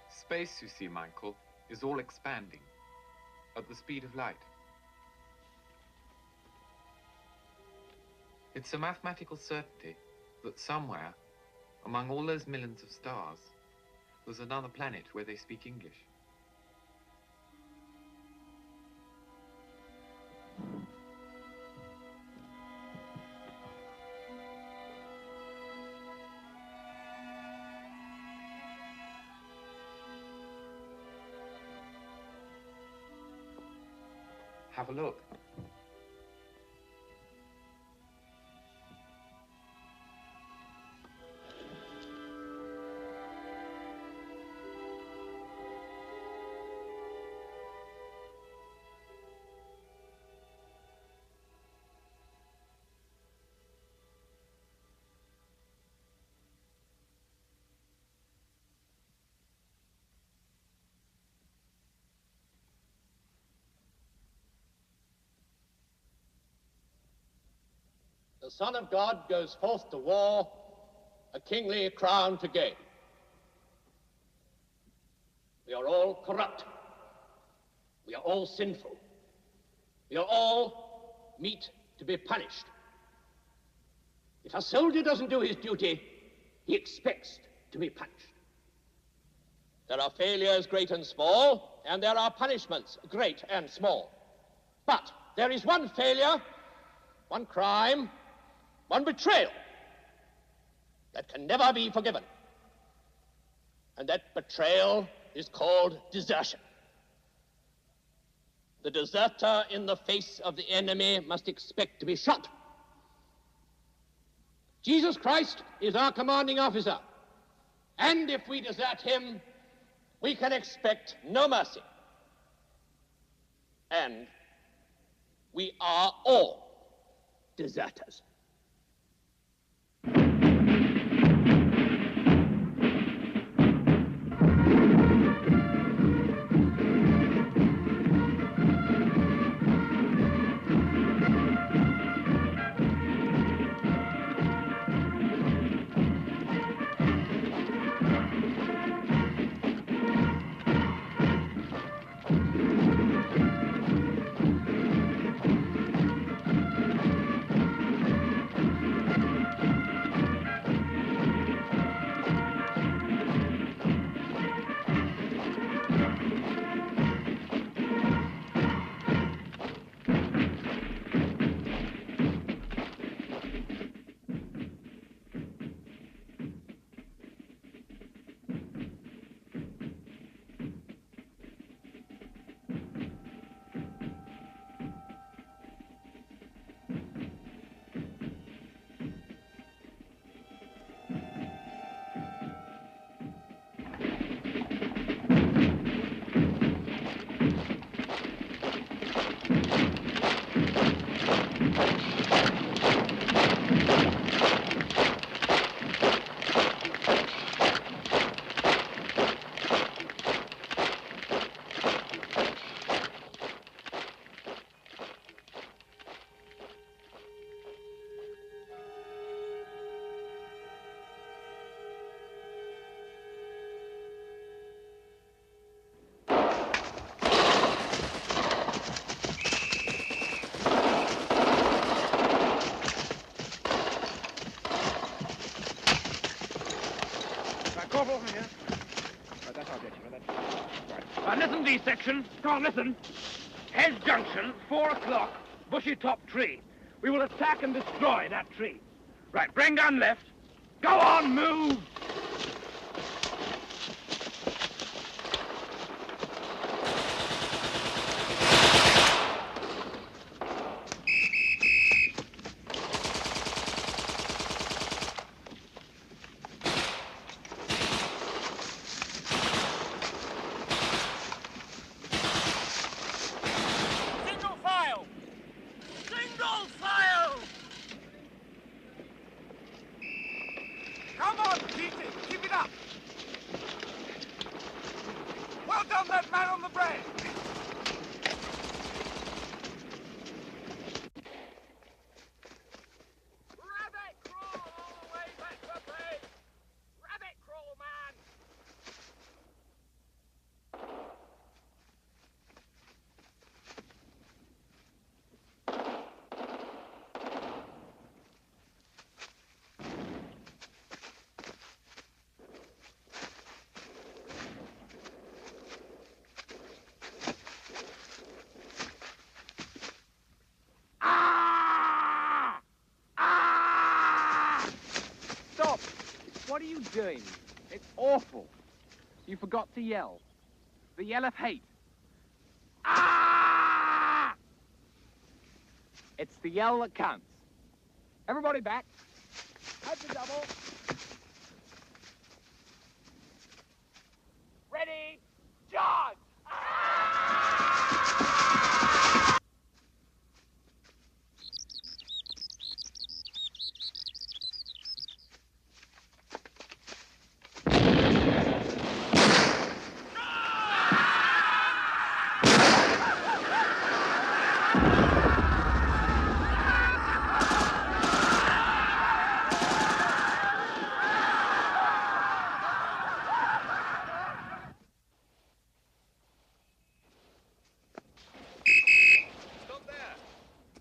Q: Space, you see, Michael, is all expanding at the speed of light. It's a mathematical certainty that somewhere, among all those millions of stars, there's another planet where they speak English. Have a look.
W: The Son of God goes forth to war, a kingly crown to gain. We are all corrupt. We are all sinful. We are all meet to be punished. If a soldier doesn't do his duty, he expects to be punished. There are failures great and small, and there are punishments great and small. But there is one failure, one crime, one betrayal that can never be forgiven. And that betrayal is called desertion. The deserter in the face of the enemy must expect to be shot. Jesus Christ is our commanding officer. And if we desert him, we can expect no mercy. And we are all deserters.
S: Corporal from here. Right, that's our ditch. Right, listen, D section. Come on, listen. Hedge Junction, 4 o'clock, bushy top tree. We will attack and destroy that tree. Right, bring gun left. Go on, move!
C: Come on, Peter, keep it up. Well done, that man on the bread. Rabbit crawl all the way back to bed. Rabbit crawl, man.
S: Stop! What are you doing? It's awful. You forgot to yell. The yell of hate. Ah! It's the yell that counts. Everybody back. Head to double. Ready? Charge!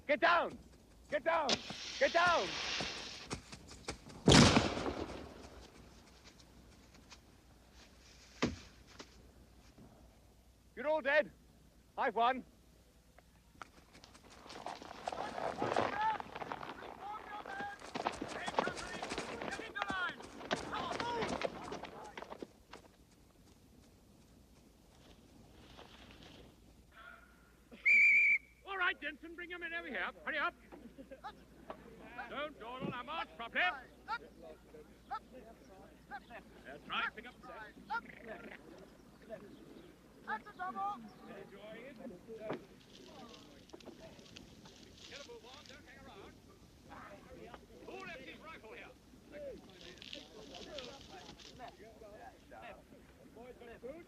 S: Get down! Get down! Get down! You're all dead. I've won. All right, Denson, bring him in over here. Hurry up. Don't dawdle. Now march properly. That's right. Pick up the set. That's a double. Enjoy it. Get a move on. Don't hang around. Who left his rifle here? Boys got food?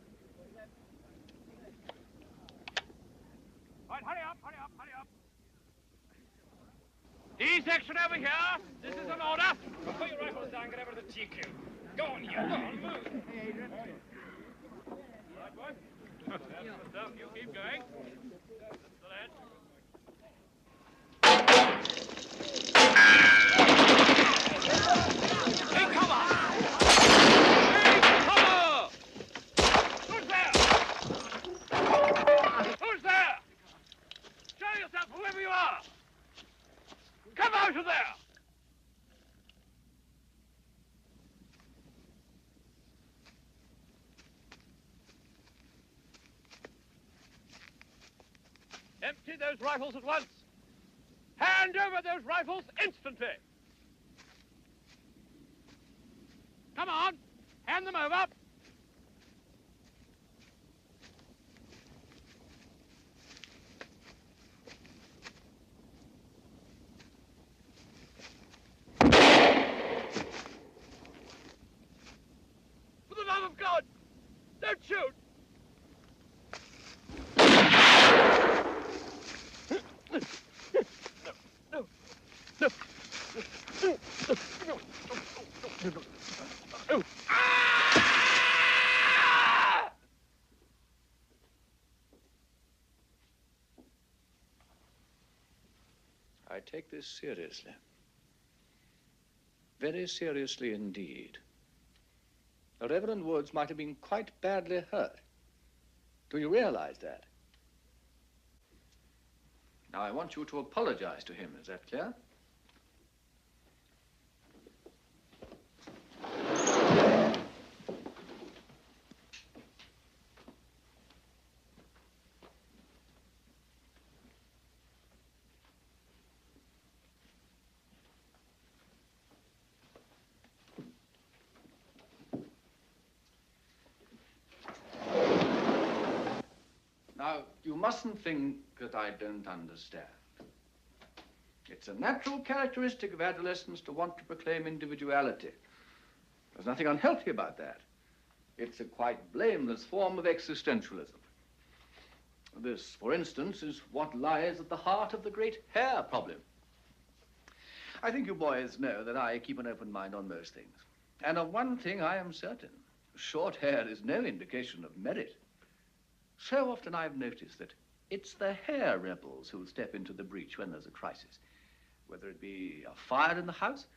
S: Right, hurry up, hurry up, hurry up. D section over here. This is an order. Put your rifles down, get over to the GQ. Go on, you. Go on, move. Hey, Adrian. Right, boy. That's the stuff. You keep going. That's the lead. Hey, cover! Hey, cover! Who's there? Who's there? Show yourself, whoever you are! Come out of there! Empty those rifles at once! Hand over those rifles instantly! Come on! Hand them over! For the love of God! Don't shoot!
K: I take this seriously. Very seriously indeed.
F: The Reverend Woods might have been quite badly hurt. Do you realize that? Now, I want you to apologize to him. Is that clear? Now, you mustn't think that I don't understand. It's a natural characteristic of adolescence to want to proclaim individuality. There's nothing unhealthy about that. It's a quite blameless form of existentialism. This, for instance, is what lies at the heart of the great hair problem. I think you boys know that I keep an open mind on most things. And of one thing I am certain. Short hair is no indication of merit. So often I've noticed that it's the hair rebels who step into the breach when there's a crisis, whether it be a fire in the house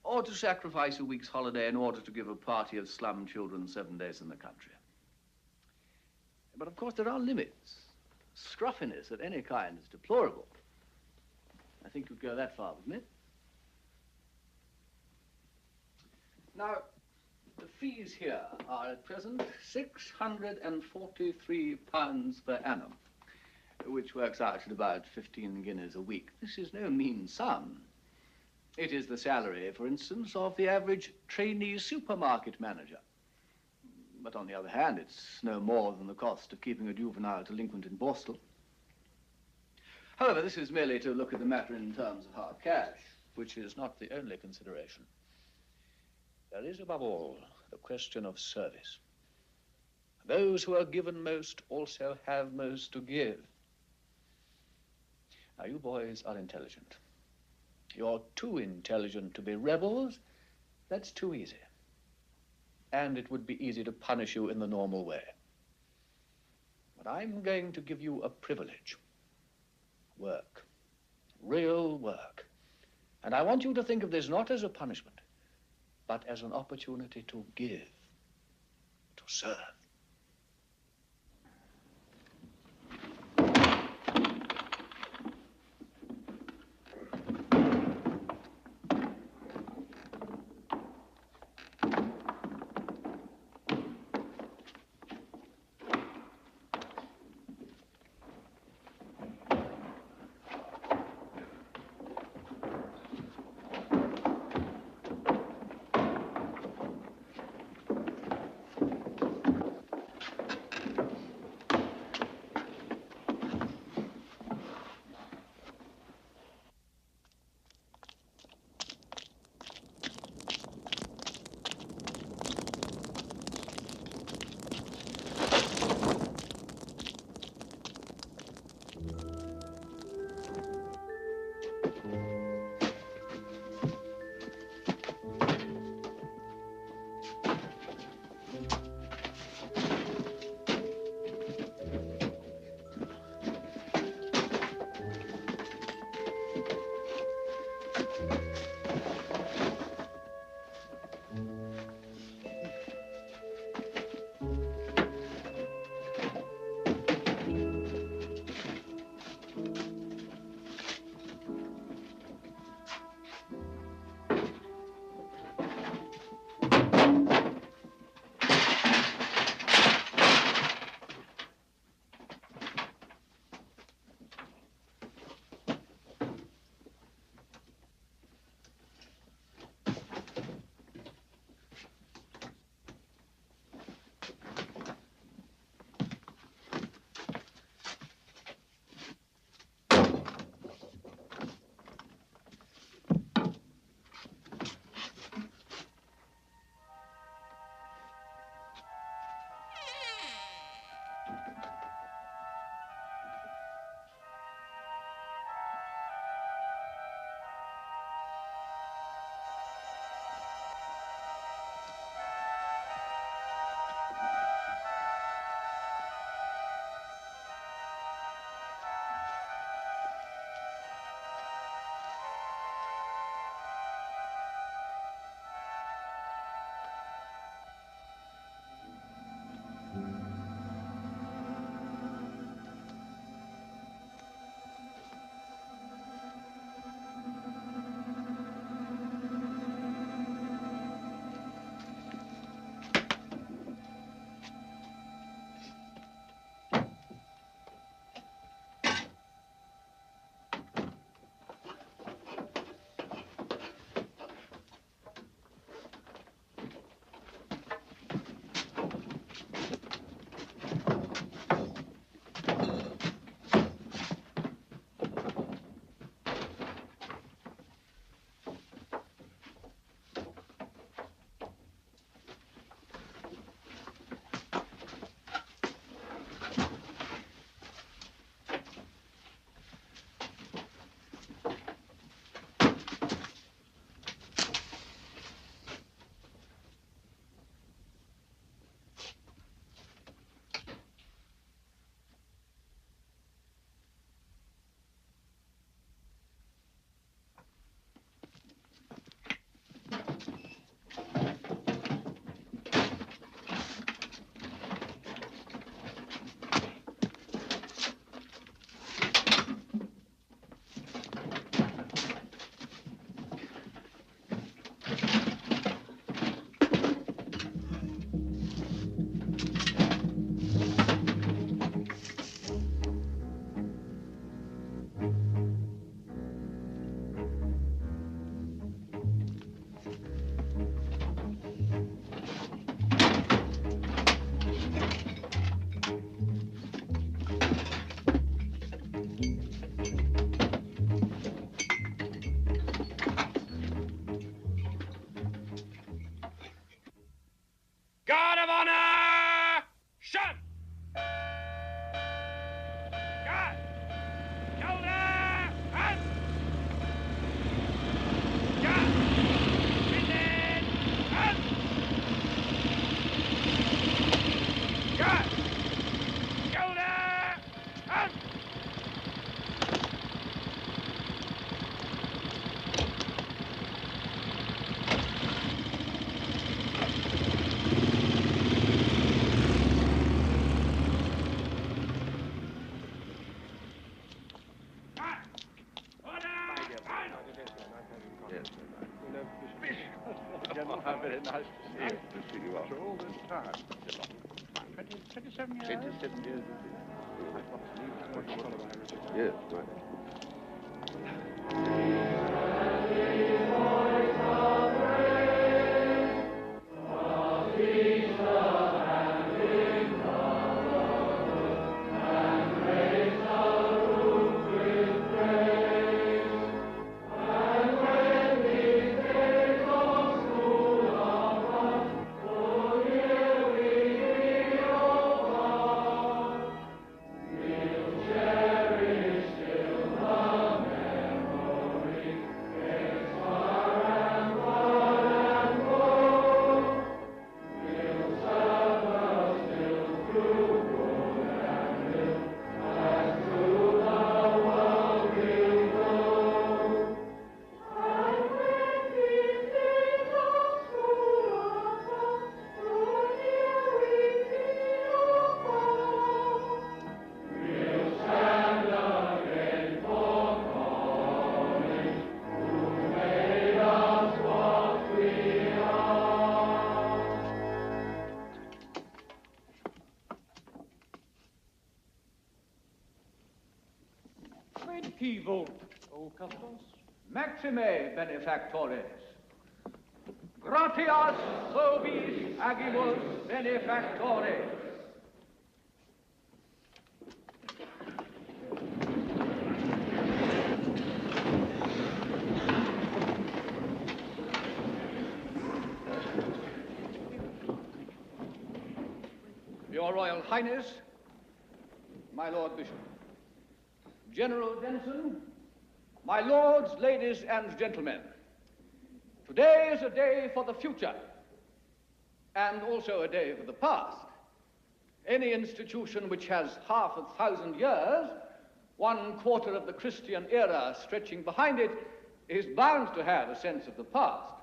F: or to sacrifice a week's holiday in order to give a party of slum children 7 days in the country. But of course there are limits. Scruffiness of any kind is deplorable. I think you'd go that far with me. Now, the fees here are at present £643 per annum, which works out at about 15 guineas a week. This is no mean sum. It is the salary, for instance, of the average trainee supermarket manager. But on the other hand, it's no more than the cost of keeping a juvenile delinquent in Borstal. However, this is merely to look at the matter in terms of hard cash, which is not the only consideration. There is, above all, the question of service. Those who are given most also have most to give. Now, you boys are intelligent. You're too intelligent to be rebels. That's too easy. And it would be easy to punish you in the normal way. But I'm going to give you a privilege. Work. Real work. And I want you to think of this not as a punishment, but as an opportunity to give, to serve. how very nice to see you. To see you after all this time. 27 years? 27 years, yes, right. Maxime benefactores. Gratias vobis agimus benefactores. Your Royal Highness, my Lord Bishop, General Denson, my lords, ladies, and gentlemen, today is a day for the future, and also a day for the past. Any institution which has 500 years, 1/4 of the Christian era stretching behind it, is bound to have a sense of the past.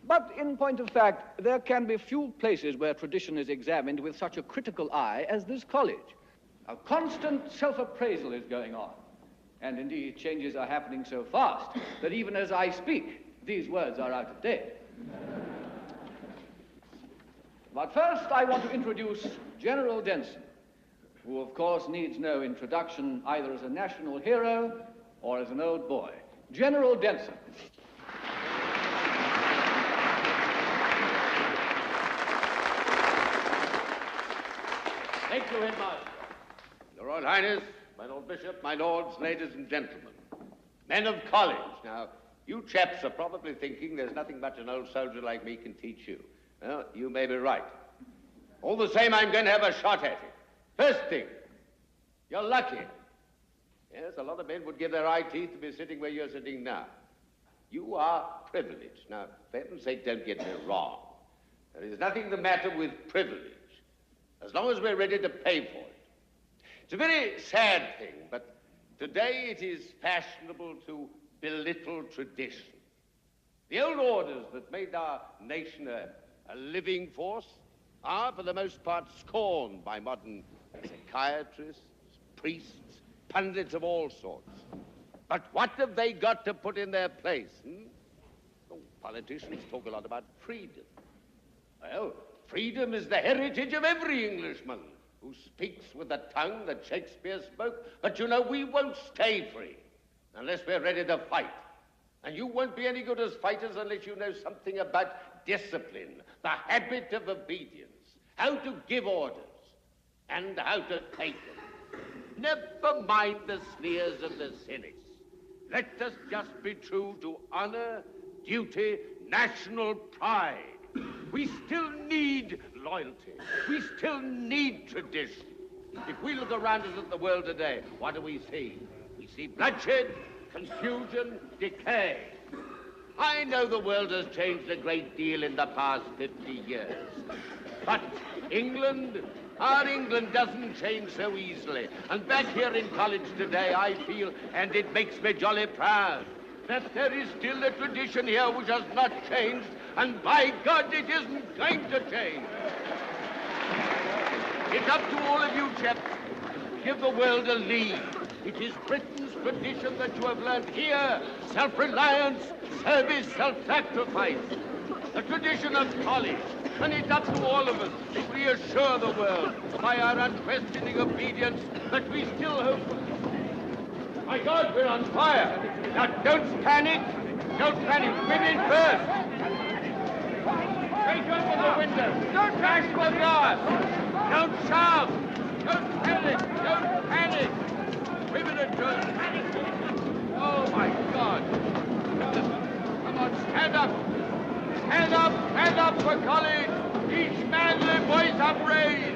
F: But in point of fact, there can be few places where tradition is examined with such a critical eye as this college. A constant self-appraisal is going on. And indeed, changes are happening so fast that even as I speak, these words are out of date. But first, I want to introduce General Denson, who of course needs no introduction either as a national hero or as an old boy. General Denson.
A: Thank you, Headmaster. Your Royal Highness, my Lord Bishop, my lords, ladies and gentlemen, men of college. Now, you chaps are probably thinking there's nothing much an old soldier like me can teach you. Well, you may be right. All the same, I'm going to have a shot at it. First thing, you're lucky. Yes, a lot of men would give their eye teeth to be sitting where you're sitting now. You are privileged. Now, for heaven's sake, don't get me wrong. There is nothing the matter with privilege, as long as we're ready to pay for it. It's a very sad thing, but today it is fashionable to belittle tradition. The old orders that made our nation a living force are, for the most part, scorned by modern psychiatrists, priests, pundits of all sorts. But what have they got to put in their place? Oh, politicians talk a lot about freedom. Well, freedom is the heritage of every Englishman who speaks with the tongue that Shakespeare spoke. But you know, we won't stay free unless we're ready to fight. And you won't be any good as fighters unless you know something about discipline, the habit of obedience, how to give orders, and how to take them. Never mind the sneers of the cynics. Let us just be true to honor, duty, national pride. We still need loyalty. We still need tradition. If we look around us at the world today, what do we see? We see bloodshed, confusion, decay. I know the world has changed a great deal in the past 50 years. But England, our England doesn't change so easily. And back here in college today, I feel, and it makes me jolly proud, that there is still a tradition here which has not changed, and by God, it isn't going to change. It's up to all of you chaps to give the world a lead. It is Britain's tradition that you have learned here self-reliance, service, self-sacrifice. The tradition of college. And it's up to all of us to reassure the world by our unquestioning obedience that we still hope. My God, we're on fire. Now don't panic. Don't panic. Women first. Break open the window. Don't crash the glass. Don't shout. Don't panic. Don't panic. Women are just panicking. Oh, my God. Come on, stand up. Stand up for college. Each manly voice upraised.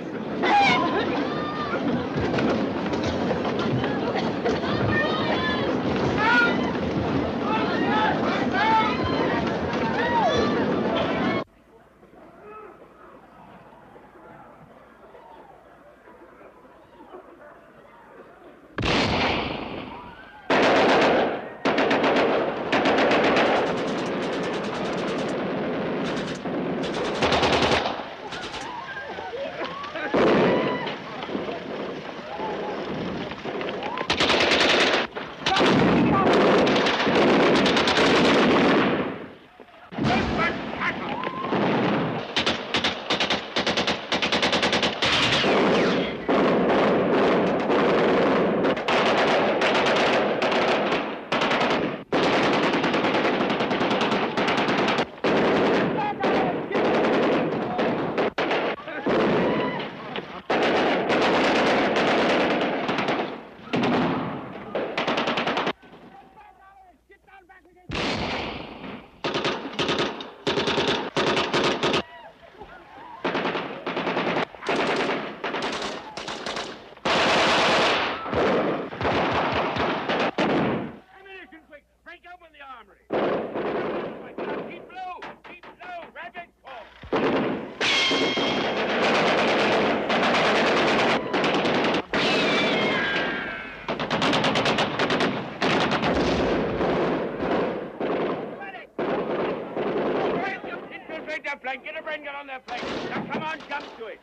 S: Get a brain gun on their flank. Now come on, jump to it.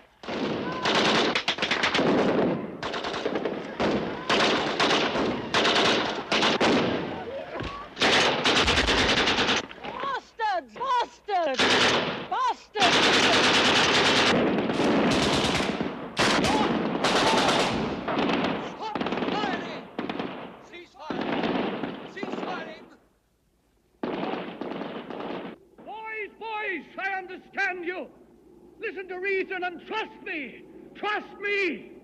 O: Bastards! Bastards! Bastards!
S: Stop firing! Cease firing! Cease firing! Boys, I understand you. Listen to reason and trust me. Trust me.